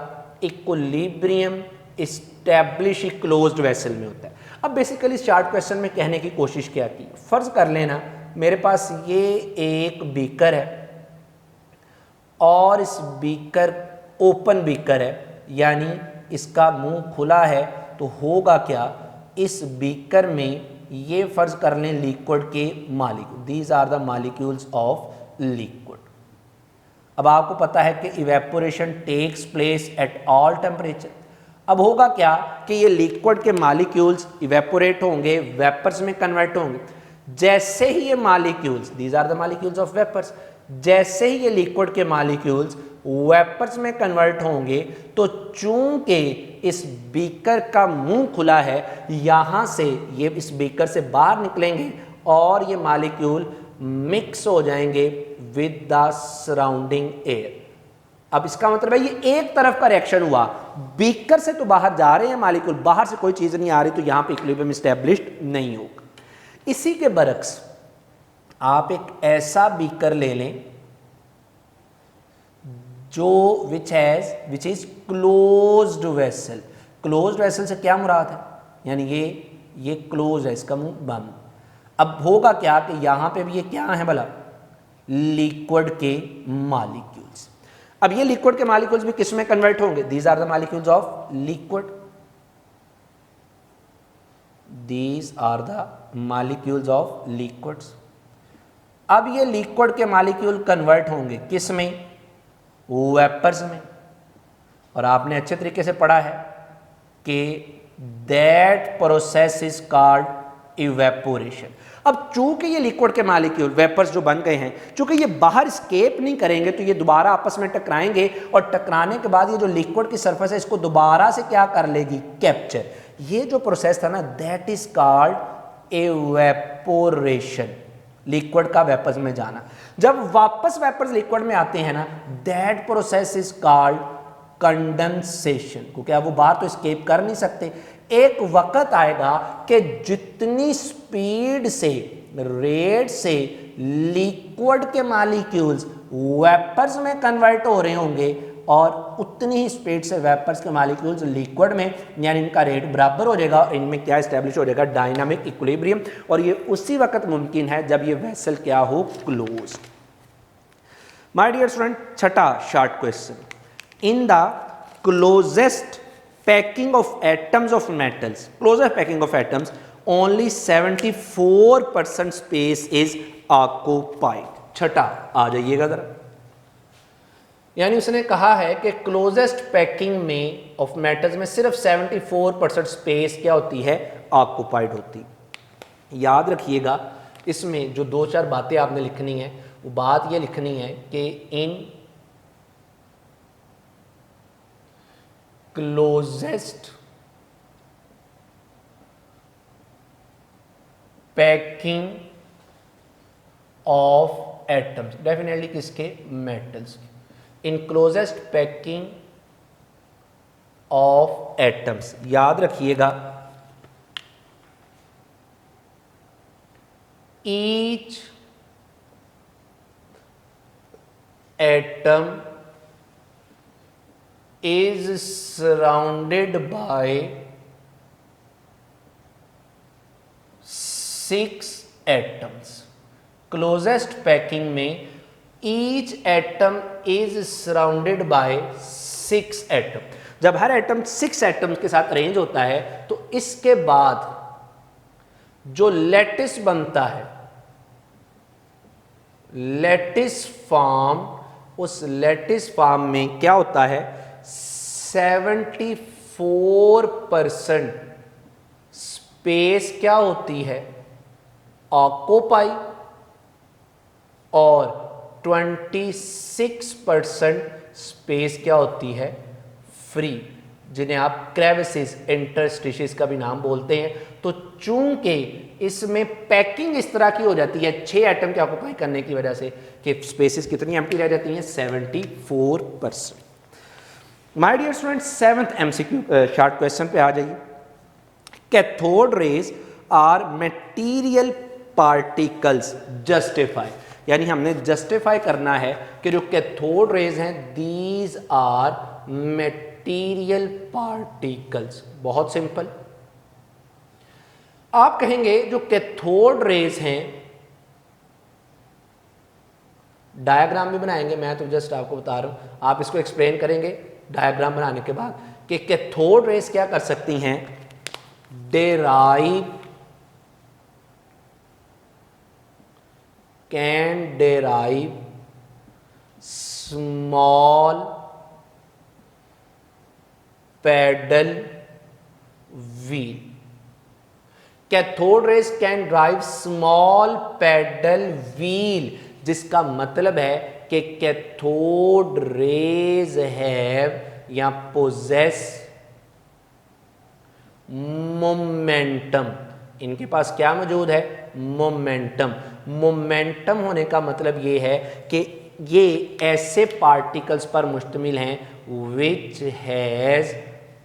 equilibrium establish closed vessel में होता है। अब basically short question में कहने की कोशिश क्या की, फर्ज कर लेना मेरे पास ये एक बीकर है और इस बीकर ओपन बीकर है, यानी इसका मुंह खुला है, तो होगा क्या, इस बीकर में ये फर्ज कर लें लिक्विड के molecule, these are the molecules of liquid. अब आपको पता है कि evaporation takes place at all temperature. अब होगा क्या कि ये लिक्विड के मालिक्यूल्स इवेपोरेट होंगे, वेपर्स में कन्वर्ट होंगे। जैसे ही ये molecules, these are the molecules of vapours, जैसे ही ये लिक्विड के मालिक्यूल्स वेपर्स में कन्वर्ट होंगे तो चूंकि इस बीकर का मुंह खुला है, यहां से ये इस बीकर से बाहर निकलेंगे और ये मालिक्यूल मिक्स हो जाएंगे विद द सराउंडिंग एयर। अब इसका मतलब है ये एक तरफ का रिएक्शन हुआ, बीकर से तो बाहर जा रहे हैं मालिक्यूल, बाहर से कोई चीज नहीं आ रही, तो यहां पे इक्विलिब्रियम एस्टैब्लिश्ड नहीं होगा। इसी के बरक्स आप एक ऐसा बीकर ले लें जो which is closed vessel. Closed vessel से क्या मुराद है, यानी ये क्लोज है, इसका मुंह बंद। अब होगा क्या कि यहां पे भी ये क्या है भला, लिक्विड के मालिक्यूल्स। अब ये लिक्विड के मालिक्यूल्स भी किस में कन्वर्ट होंगे, these are the molecules of liquid, these are the molecules of liquids. अब ये लिक्विड के मालिक्यूल कन्वर्ट होंगे किस में, वेपर्स में, और आपने अच्छे तरीके से पढ़ा है कि that process is called evaporation. अब चूंकि ये लिक्विड के मालिक्यूल वेपर्स जो बन गए हैं, चूंकि ये बाहर स्केप नहीं करेंगे तो ये दोबारा आपस में टकराएंगे, और टकराने के बाद ये जो लिक्विड की सरफेस है इसको दोबारा से क्या कर लेगी, कैप्चर। ये जो प्रोसेस था ना, that is called evaporation, liquid का वेपर्स में जाना। जब वापस वेपर्स लिक्विड में आते हैं ना, that process is called condensation, क्योंकि अब वो बाहर तो स्केप कर नहीं सकते। एक वक्त आएगा कि जितनी स्पीड से, रेट से लिक्विड के मॉलिक्यूल्स वेपर्स में कन्वर्ट हो रहे होंगे, और उतनी ही स्पीड से वेपर्स के मॉलिक्यूल्स लिक्विड में, यानी इनका रेट बराबर हो जाएगा और इनमें क्या एस्टेब्लिश हो जाएगा, डायनामिक इक्विलिब्रियम। और ये उसी वक्त मुमकिन है जब ये वेसल क्या हो, क्लोज। माय डियर स्टूडेंट, छठा short question, in the closest packing of atoms of metals, closest packing of atoms, only 74% space is occupied। छठा आ जाइएगा जरा, यानी उसने कहा है कि क्लोजेस्ट पैकिंग में ऑफ मेटल्स में सिर्फ 74% स्पेस क्या होती है, ऑक्युपाइड होती। याद रखिएगा, इसमें जो दो चार बातें आपने लिखनी है, वो बात ये लिखनी है कि in closest packing of atoms, definitely किसके, मेटल्स के। In closest packing of atoms, याद रखिएगा, each atom is surrounded by 6 atoms। closest packing में each atom is surrounded by 6 atom। जब हर एटम 6 एटम्स के साथ अरेंज होता है तो इसके बाद जो लैटिस बनता है, लैटिस फॉर्म, उस लैटिस फॉर्म में क्या होता है, 74% स्पेस क्या होती है, ऑक्युपाई, और 26% स्पेस क्या होती है, फ्री, जिन्हें आप क्रेविसेस, इंटरस्टिशेस का भी नाम बोलते हैं। तो चूंकि इसमें पैकिंग इस तरह की हो जाती है 6 एटम के ऑक्युपाई करने की वजह से, कि स्पेसेस कितनी एम्प्टी रह जाती हैं, 74%। My dear students, 7th MCQ short question पे आ जाइए। Cathode rays are material particles justify, यानी हमने जस्टिफाई करना है कि जो कैथोड रेज हैं, दीज आर मटेरियल पार्टिकल्स। बहुत सिंपल, आप कहेंगे जो कैथोड रेज हैं, डायग्राम भी बनाएंगे, मैं तो जस्ट आपको बता रहा हूं, आप इसको एक्सप्लेन करेंगे डायग्राम बनाने के बाद कि कैथोड रेज क्या कर सकती हैं, can derive small paddle wheel. Cathode rays can drive small paddle wheel, जिसका मतलब है कि कैथोड रेज हैव या पोजेस मोमेंटम। इनके पास क्या मौजूद है, मोमेंटम। मोमेंटम होने का मतलब ये है कि ये ऐसे पार्टिकल्स पर मुश्तमिल हैं which has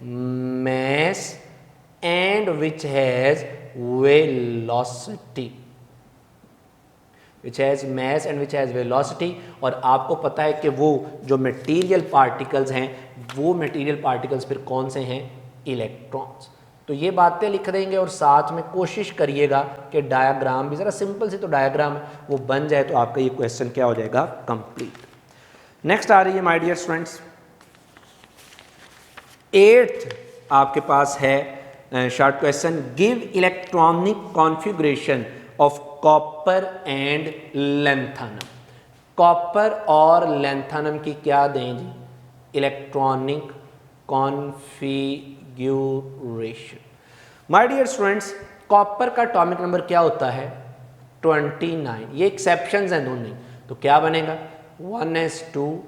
mass and which has velocity, which has mass and which has velocity। और आपको पता है कि वो जो मटेरियल पार्टिकल्स हैं, वो मटेरियल पार्टिकल्स फिर कौन से हैं, इलेक्ट्रॉन्स। तो ये बातें लिख देंगे और साथ में कोशिश करिएगा कि डायग्राम भी, ज़रा सिंपल सी तो डायग्राम वो बन जाए तो आपका ये क्वेश्चन क्या हो जाएगा, कंप्लीट। नेक्स्ट आ रही है माय डियर स्टूडेंट्स, 8th आपके पास है short question, give electronic configuration of copper and lanthanum. Copper और लैंथेनम की क्या दें जी? Electronic configuration. My dear students, copper का एटॉमिक नंबर क्या होता है? 29। ये एक्सेप्शंस हैं दोनों, तो क्या बनेगा? 1s2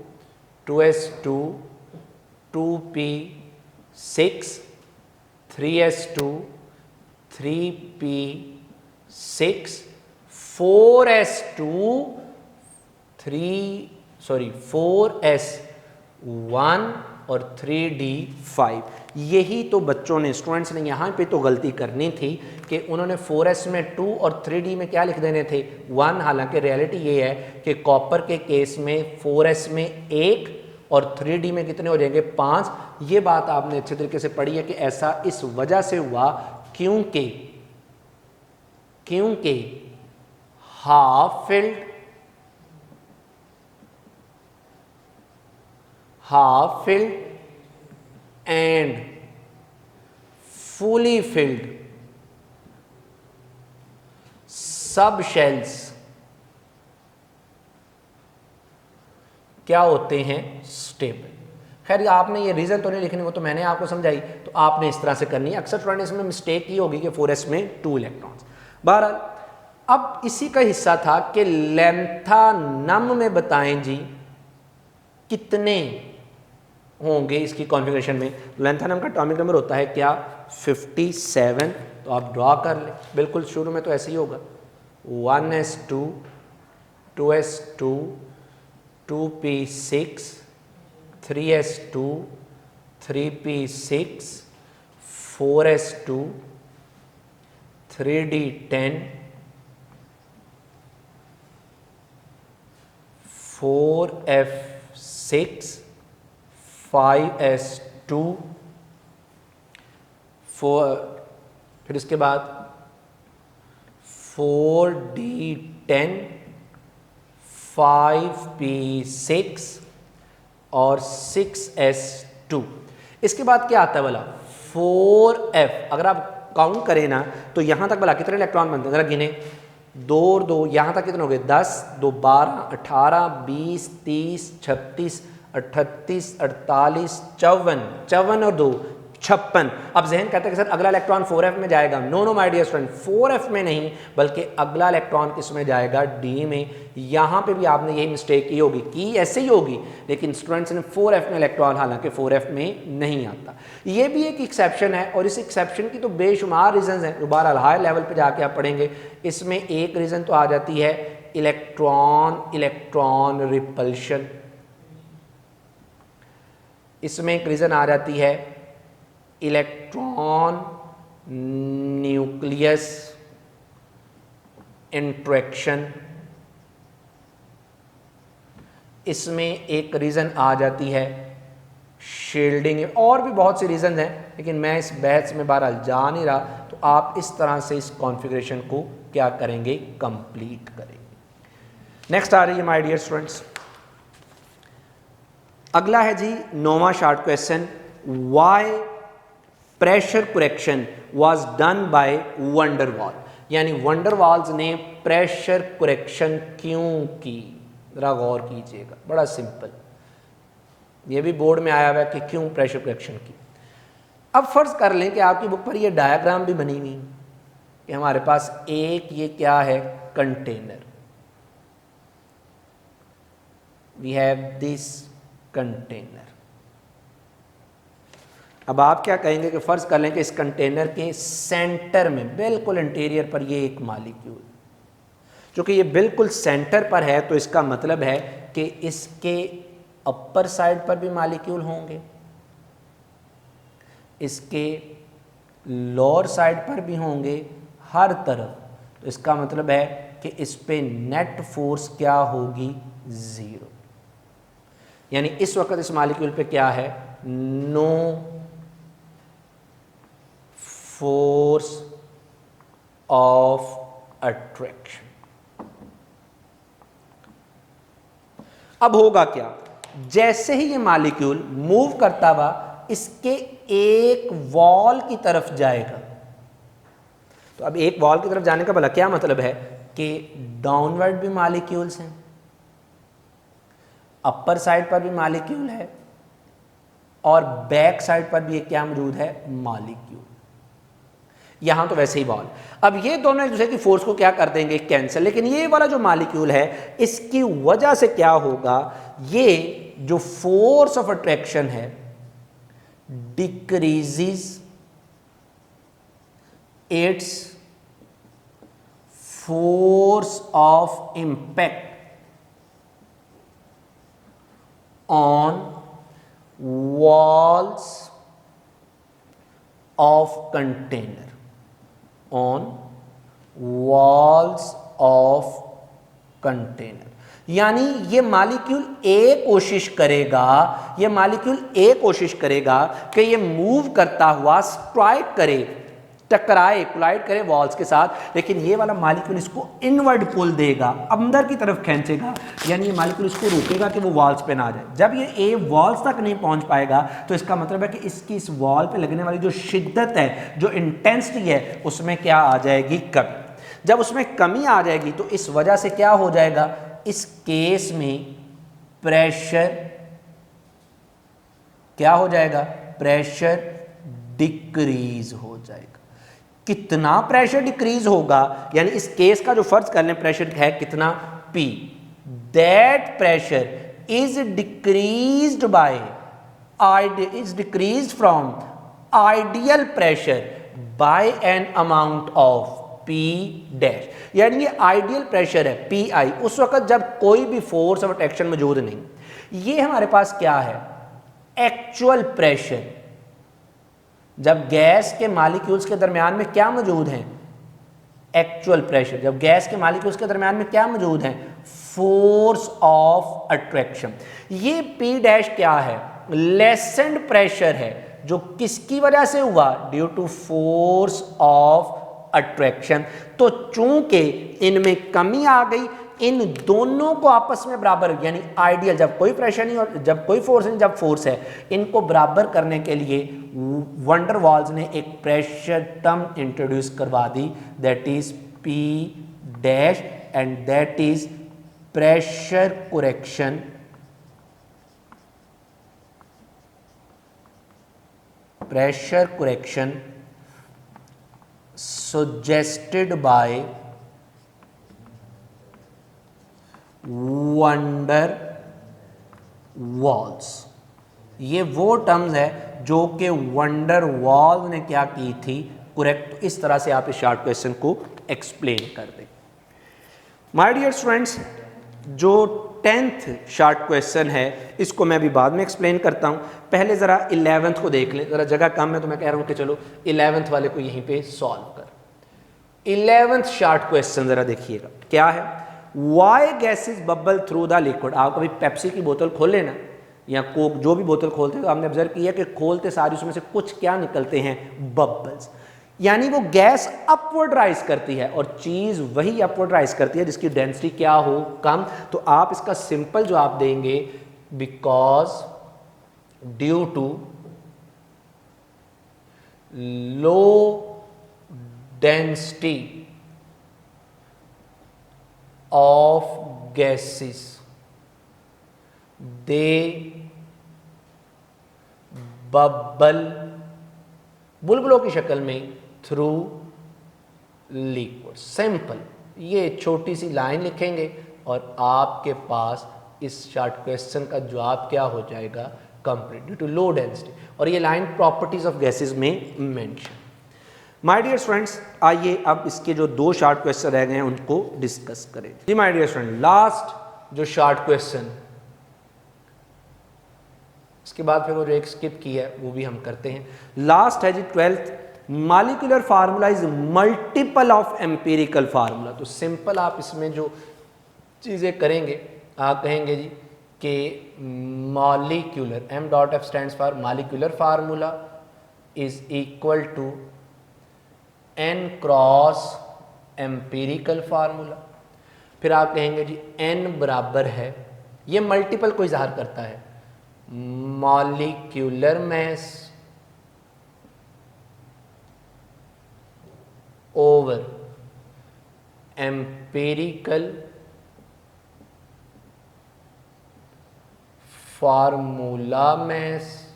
2s2 2p6 3s2 3p6 4s2 4s1 और 3d5। यही तो बच्चों ने, स्टूडेंट्स ने यहाँ पे तो गलती करनी थी कि उन्होंने 4s में 2 और 3d में क्या लिख देने थे? 1। हालांकि रियलिटी ये है कि कॉपर के केस में 4s में 1 और 3d में कितने हो जाएंगे? 5। ये बात आपने अच्छे तरीके से पढ़ी है कि ऐसा इस वजह से हुआ क्योंकि half filled and fully filled सब शेल्स क्या होते हैं? स्टेबल। खैर आपने ये रीजन तो नहीं लिखनी, वो तो मैंने आपको समझाई, तो आपने इस तरह से करनी है। अक्सर स्टूडेंट इसमें मिस्टेक ही होगी कि 4s में 2 इलेक्ट्रॉन्स। बहरहाल अब इसी का हिस्सा था कि लैंथेनम में बताएं जी कितने होंगे इसकी कॉन्फ़िगरेशन में। लैंथेनम का एटॉमिक नंबर होता है क्या? 57। तो आप ड्रॉ कर लें, बिल्कुल शुरू में तो ऐसे ही होगा। 1s2 2s2 2p6 3s2 3p6 4s2 3d10 4f6 5s2 फिर इसके बाद 4d10 5p6 और 6s2। इसके बाद क्या आता है बोला? 4f। अगर आप काउंट करें ना तो यहां तक बोला कितने इलेक्ट्रॉन बनते हैं? जरा गिने। 2 और 2 यहां तक कितने हो गए? 10 2 12 18 20 30 36 38 48 54 और 2 56। अब जहन कहता है कि सर अगला इलेक्ट्रॉन 4f में जाएगा। No my dear student, 4f में नहीं बल्कि अगला इलेक्ट्रॉन किस में जाएगा? d में। यहां पे भी आपने यही मिस्टेक की होगी, की ऐसे ही होगी, लेकिन स्टूडेंट्स ने 4f में इलेक्ट्रॉन, हालांकि 4f में नहीं आता। ये भी एक एक्सेप्शन है और इस एक्सेप्शन की तो बेशुमार रीजंस हैं, दोबारा हायर लेवल पे जाके आप पढ़ेंगे। इसमें एक रीजन तो आ जाती है इलेक्ट्रॉन रिपल्शन। इसमें एक रीजन आ जाती है इलेक्ट्रॉन न्यूक्लियस इंट्रैक्शन। इसमें एक रीजन आ जाती है शील्डिंग। और भी बहुत से रीजन हैं, लेकिन मैं इस बहस में बहरहाल जा नहीं रहा। तो आप इस तरह से इस कॉन्फ़िगरेशन को क्या करेंगे? कंप्लीट करेंगे। नेक्स्ट आ रही है माय डियर स्टूडेंट्स, अगला है जी 9वां short question. Why pressure correction was done by van der Waals, यानी वंडर वाल्स ने प्रेशर करेक्शन क्यों की? जरा गौर कीजिएगा, बड़ा सिंपल, ये भी बोर्ड में आया हुआ है कि क्यों प्रेशर करेक्शन की। अब फर्ज कर लें कि आपकी बुक पर ये डायग्राम भी बनी हुई कि हमारे पास एक ये क्या है? Container. We have this container. अब आप क्या कहेंगे कि फ़र्ज़ कर लें कि इस कंटेनर के सेंटर में बिल्कुल इंटीरियर पर ये एक मॉलिक्यूल, चूँकि ये बिल्कुल सेंटर पर है तो इसका मतलब है कि इसके अपर साइड पर भी मॉलिक्यूल होंगे, इसके लोअर साइड पर भी होंगे, हर तरफ। तो इसका मतलब है कि इस पे नेट फोर्स क्या होगी? 0। यानी इस वक्त इस मॉलिक्यूल पे क्या है? No force of attraction. अब होगा क्या? जैसे ही ये मॉलिक्यूल मूव करता हुआ इसके एक वॉल की तरफ जाएगा, तो अब एक वॉल की तरफ जाने का भला क्या मतलब है? कि डाउनवर्ड भी मॉलिक्यूल्स हैं, अपर साइड पर भी मॉलिक्यूल है और बैक साइड पर भी क्या मौजूद है, मॉलिक्यूल। यहां तो वैसे ही बॉल। अब ये दोनों एक दूसरे की फोर्स को क्या कर देंगे, कैंसिल। लेकिन ये वाला जो मॉलिक्यूल है इसकी वजह से क्या होगा, ये जो फोर्स ऑफ अट्रैक्शन है decreases its force of impact on walls of container, on walls of container। यानी ये मॉलिक्यूल ये कोशिश करेगा कि ये मूव करता हुआ स्ट्राइक करे, टकराए, कोलाइड करे वॉल्स के साथ, लेकिन ये वाला मॉलिक्यूल इसको इनवर्ड पुल देगा, अंदर की तरफ खींचेगा। यानी ये मॉलिक्यूल इसको रोकेगा कि वो वॉल्स पे ना आ जाए। जब ये ए वॉल्स तक नहीं पहुंच पाएगा तो इसका मतलब है कि इसकी इस वॉल पे लगने वाली जो शिद्दत है, जो इंटेंसिटी है, उसमें क्या आ जाएगी, कमी। जब उसमें कमी आ जाएगी तो इस वजह से क्या हो जाएगा, इस केस में प्रेशर क्या हो जाएगा, प्रेशर डिक्रीज हो जाएगा। कितना प्रेशर डिक्रीज होगा, यानी इस केस का जो फर्ज कर लें प्रेशर है कितना, P, that pressure is decreased bye is decreased from ideal pressure by an amount of P dash. यानी ये आइडियल प्रेशर है PI उस वक्त जब कोई भी फोर्स ऑफ अट्रैक्शन मौजूद नहीं। ये हमारे पास क्या है, एक्चुअल प्रेशर। जब गैस के मॉलिक्यूल्स के दरमियान में क्या मौजूद है, एक्चुअल प्रेशर। जब गैस के मॉलिक्यूल्स के दरमियान में क्या मौजूद है, फोर्स ऑफ अट्रैक्शन। ये P डैश क्या है, लेसेंड प्रेशर है, जो किसकी वजह से हुआ, due to force of attraction. तो चूंकि इनमें कमी आ गई, इन दोनों को आपस में बराबर, यानी आइडियल, जब कोई प्रेशर नहीं और जब कोई फोर्स नहीं, जब फोर्स है, इनको बराबर करने के लिए वैन डर वाल्स ने एक प्रेशर टर्म इंट्रोड्यूस करवा दी, that is P dash, and that is pressure correction suggested by van der Waals. ये वो टर्म्स है जो कि वैन डर वाल्स ने क्या की थी, करेक्ट। इस तरह से आप इस शॉर्ट क्वेश्चन को एक्सप्लेन कर दें। माय डियर स्टूडेंट्स, जो 10th शॉर्ट क्वेश्चन है इसको मैं अभी बाद में एक्सप्लेन करता हूँ। पहले ज़रा 11th को देख लें, ज़रा जगह कम है तो मैं कह रहा हूँ कि चलो 11th वाले को यहीं पे सॉल्व कर। 11th शॉर्ट क्वेश्चन ज़रा देखिएगा क्या है, why gases bubble through the liquid. आप कभी पेप्सी की बोतल खोल लेना या कोक, जो भी बोतल खोलते हैं तो आपने ऑब्जर्व किया कि खोलते सारी उसमें से कुछ क्या निकलते हैं, बबल्स। यानी वो गैस अपवर्ड राइज करती है और चीज़ वही अपवर्ड राइज करती है जिसकी डेंसिटी क्या हो, कम। तो आप इसका सिंपल जवाब देंगे, because due to low density of gases they bubble, बुलबुलों की शक्ल में, थ्रू लिक्विड। सिंपल, ये छोटी सी लाइन लिखेंगे और आपके पास इस शॉर्ट क्वेश्चन का जवाब क्या हो जाएगा, complete, due to low density. और ये लाइन प्रॉपर्टीज ऑफ गैसेस में मेंशन। माय डियर स्टूडेंट्स, आइए अब इसके जो 2 शॉर्ट क्वेश्चन रह गए हैं उनको डिस्कस करें। जी माय डियर स्टूडेंट, लास्ट जो शॉर्ट क्वेश्चन, इसके बाद फिर वो जो एक स्किप की है वो भी हम करते हैं। लास्ट है जी 12th, molecular formula is multiple of empirical formula. तो सिंपल आप इसमें जो चीज़ें करेंगे, आप कहेंगे जी कि molecular, M dot F stands for molecular formula is equal to N cross empirical formula. फिर आप कहेंगे जी N बराबर है, ये मल्टीपल को इजहार करता है, molecular mass over empirical formula mass,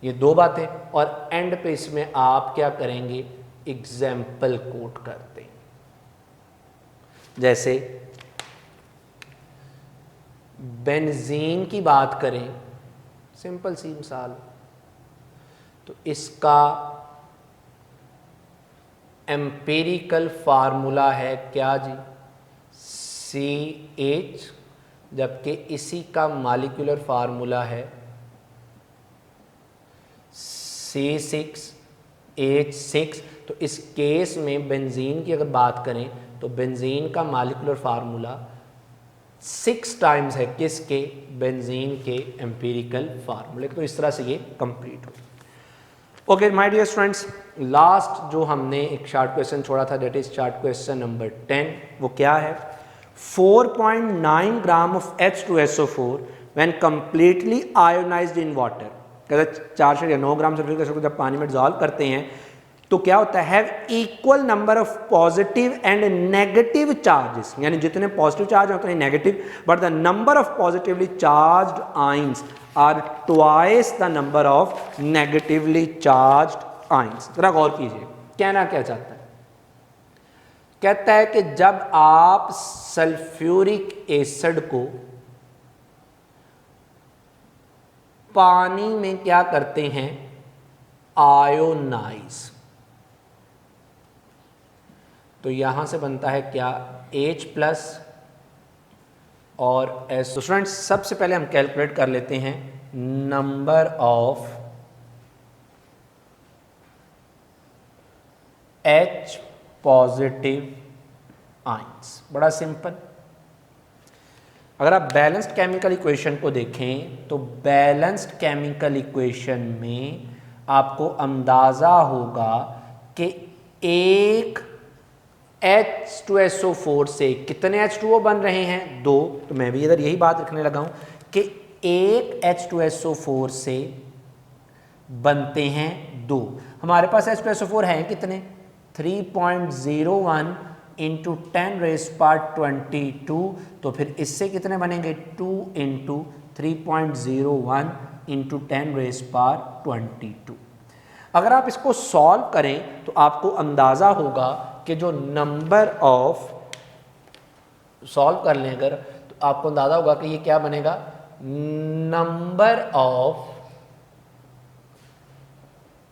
ये दो बातें, और एंड पे इसमें आप क्या करेंगे, एग्जाम्पल कोट करते हैं। जैसे बेंजीन की बात करें, सिंपल सी मिसाल, तो इसका एम्पिरिकल फार्मूला है क्या जी, CH, जबकि इसी का मॉलिक्यूलर फार्मूला है C6H6। तो इस केस में बेंजीन की अगर बात करें तो बेंजीन का मॉलिक्यूलर फार्मूला 6 टाइम्स है किसके, बेंजीन के एम्पिरिकल फार्मूले। तो इस तरह से ये कंप्लीट हो। Okay my dear students, last जो हमने एक शॉर्ट क्वेश्चन छोड़ा था, that is short question number 10। वो क्या है, 4.9 gram of H2SO4 when completely ionized in water. कहते 4 या 9 ग्राम सल्फ्यूरिक एसिड को जब पानी में डिसॉल्व करते हैं तो क्या होता है, have equal number of positive and negative charges, यानी जितने पॉजिटिव चार्ज उतने negative, but the number of positively charged ions are twice the number of negatively charged ions. जरा गौर कीजिए, कहना क्या चाहता है, कहता है कि जब आप सल्फ्यूरिक एसिड को पानी में क्या करते हैं, आयोनाइज, तो यहां से बनता है क्या, H+ और S। तो स्टूडेंट्स सबसे पहले हम कैलकुलेट कर लेते हैं number of H positive ions. बड़ा सिंपल, अगर आप बैलेंस्ड केमिकल इक्वेशन को देखें तो बैलेंस्ड केमिकल इक्वेशन में आपको अंदाजा होगा कि एक H2SO4 से कितने H2O बन रहे हैं, 2। तो मैं भी इधर यही बात रखने लगा हूं कि एक H2SO4 से बनते हैं 2। हमारे पास H2SO4 हैं कितने, 3.01 इंटू 10⁻²2। तो फिर इससे कितने बनेंगे, 2 इंटू 3.01 इंटू 10⁻²2। अगर आप इसको सॉल्व करें तो आपको अंदाजा होगा कि जो नंबर ऑफ, सॉल्व कर लें अगर, तो आपको अंदाजा होगा कि ये क्या बनेगा, number of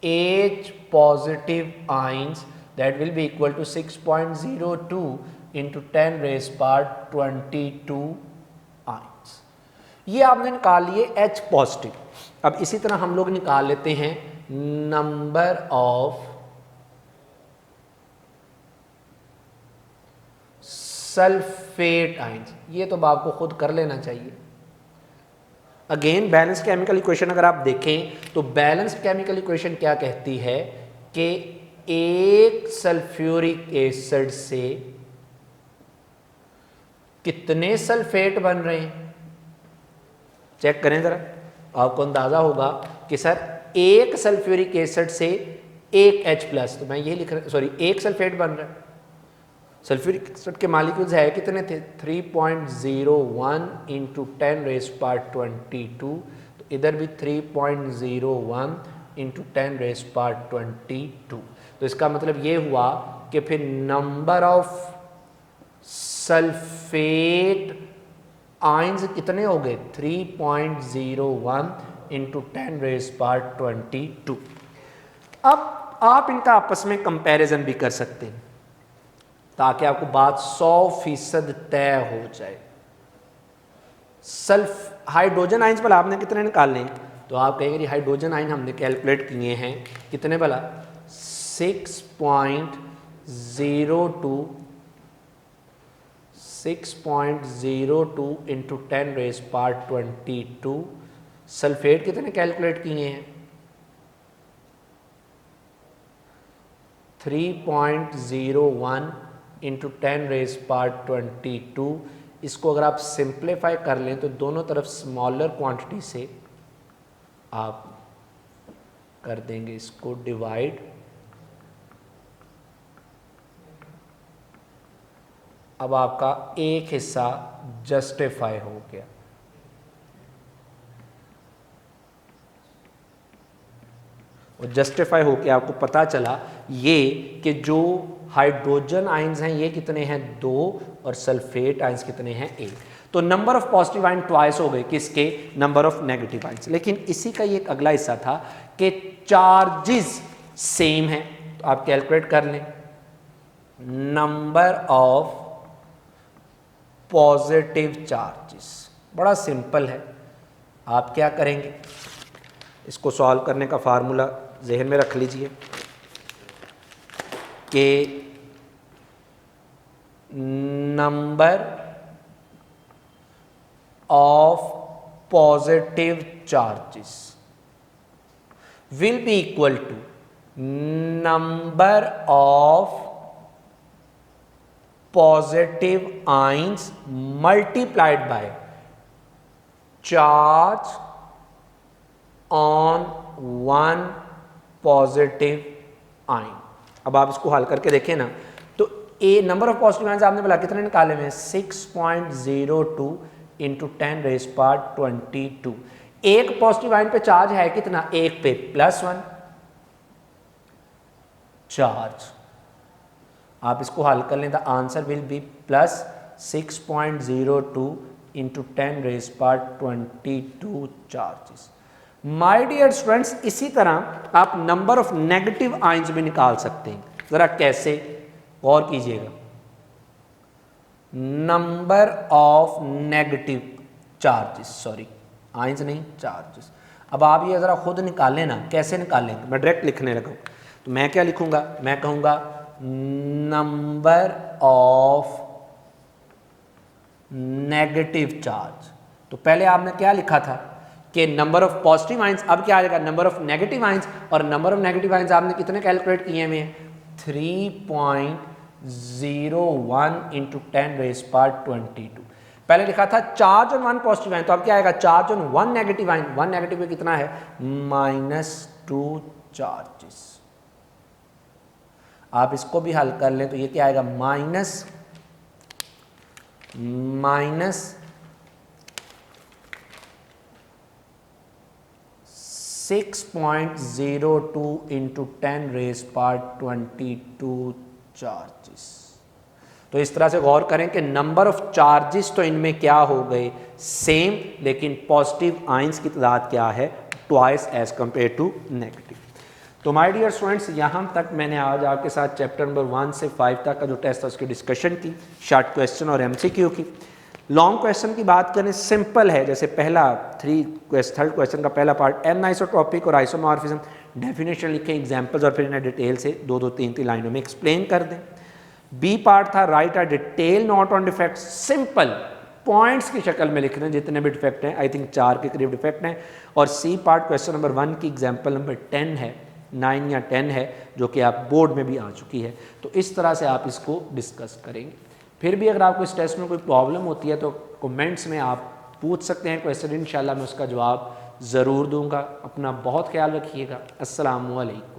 H positive ions that will be equal to 6.02 into 10⁻²2 ions. ये आपने निकाल लिए H पॉजिटिव। अब इसी तरह हम लोग निकाल लेते हैं नंबर ऑफ सल्फेट आयंस। ये तो आपको खुद कर लेना चाहिए। अगेन बैलेंस केमिकल इक्वेशन अगर आप देखें तो बैलेंस केमिकल इक्वेशन क्या कहती है कि एक सल्फ्यूरिक एसिड से कितने सल्फेट बन रहे हैं, चेक करें जरा, आपको अंदाजा होगा कि सर एक सल्फ्यूरिक एसिड से एक H+, तो मैं ये लिख रहा, सॉरी, एक सल्फेट बन रहा है। सल्फ्यूरिक एसिड के मॉलिक्यूल्स है कितने थे, 3.01 इंटू 10⁻²2। तो इधर भी 3.01 इंटू 10⁻²2। तो इसका मतलब ये हुआ कि फिर नंबर ऑफ सल्फेट आयंस कितने हो गए, 3.01 इंटू 10⁻²2। अब आप इनका आपस में कंपैरिजन भी कर सकते हैं ताकि आपको बात 100% तय हो जाए। हाइड्रोजन आयंस भला आपने कितने निकालने, तो आप कहेंगे हाइड्रोजन आयन हमने कैलकुलेट किए हैं कितने भला, 6.02 इंटू 10⁻²2। सल्फेट कितने कैलकुलेट किए हैं, 3.01 इंटू 10⁻²2। इसको अगर आप सिंप्लीफाई कर लें तो दोनों तरफ स्मॉलर क्वांटिटी से आप कर देंगे इसको डिवाइड, अब आपका एक हिस्सा जस्टिफाई हो गया। और जस्टिफाई होके आपको पता चला ये कि जो हाइड्रोजन आयंस हैं ये कितने हैं 2 और सल्फेट आयंस कितने हैं 1। तो number of positive ion twice हो गए किसके, नंबर ऑफ नेगेटिव आयंस। लेकिन इसी का ये एक अगला हिस्सा था कि चार्जेस सेम है, तो आप कैलकुलेट कर लें नंबर ऑफ पॉजिटिव चार्जेस। बड़ा सिंपल है, आप क्या करेंगे, इसको सॉल्व करने का फार्मूला जहन में रख लीजिए कि number of positive charges will be equal to number of positive ions multiplied by charge on one positive ion. अब आप इसको हल करके देखें ना, तो a number of positive ions आपने बोला कितने निकाले में 6.02 इंटू 10⁻²2। एक पॉजिटिव आयन पे चार्ज है कितना, एक पे +1 चार्ज। आप इसको हल कर लें, the answer will be +6.02 into 10⁻22 charges. My dear students, इसी तरह आप नंबर ऑफ नेगेटिव आयंस भी निकाल सकते हैं। जरा कैसे, गौर कीजिएगा। Number of negative charges, sorry ions नहीं चार्जेस। अब आप ये जरा खुद निकालें ना, कैसे निकालेंगे, मैं डायरेक्ट लिखने लगा। तो मैं क्या लिखूंगा, मैं कहूंगा नंबर ऑफ नेगेटिव चार्ज। तो पहले आपने क्या लिखा था कि नंबर ऑफ पॉजिटिव आयंस, अब क्या आ जाएगा नंबर ऑफ नेगेटिव आयंस। और नंबर ऑफ नेगेटिव आयंस आपने कितने कैलकुलेट किए हैं, 3.01 इंटू 10⁻22। पहले लिखा था charge on one positive ion, तो अब क्या आएगा charge on one negative ion. One negative में कितना है -2 चार्जेस। आप इसको भी हल कर लें तो ये क्या आएगा माइनस 6.02 इंटू 10⁻22 चार्जेस। तो इस तरह से गौर करें कि नंबर ऑफ चार्जेस तो इनमें क्या हो गए सेम, लेकिन पॉजिटिव आयंस की तादाद क्या है twice as compare to negative. तो माय डियर स्टूडेंट्स, यहाँ तक मैंने आज आपके साथ चैप्टर नंबर 1 से 5 तक का जो टेस्ट था उसकी डिस्कशन की, शॉर्ट क्वेश्चन और MCQ की। लॉन्ग क्वेश्चन की बात करें, सिंपल है। जैसे थर्ड क्वेश्चन का पहला पार्ट एनआइसोट्रॉपिक और आइसोमॉर्फिज्म, डेफिनेशन लिखें, एग्जांपल्स और फिर इन्हें डिटेल से 2-2, 3-3 लाइनों में एक्सप्लेन कर दें। बी पार्ट था right a detail note on defects, simple points की शक्ल में लिखना जितने भी डिफेक्ट हैं, आई थिंक 4 के करीब डिफेक्ट हैं। और सी पार्ट क्वेश्चन नंबर 1 की एग्जाम्पल नंबर 10 है, 9 या 10 है, जो कि आप बोर्ड में भी आ चुकी है। तो इस तरह से आप इसको डिस्कस करेंगे। फिर भी अगर आपको इस टेस्ट में कोई प्रॉब्लम होती है तो कमेंट्स में आप पूछ सकते हैं क्वेश्चन, इंशाल्लाह मैं उसका जवाब ज़रूर दूंगा। अपना बहुत ख्याल रखिएगा। अस्सलामु अलैकुम।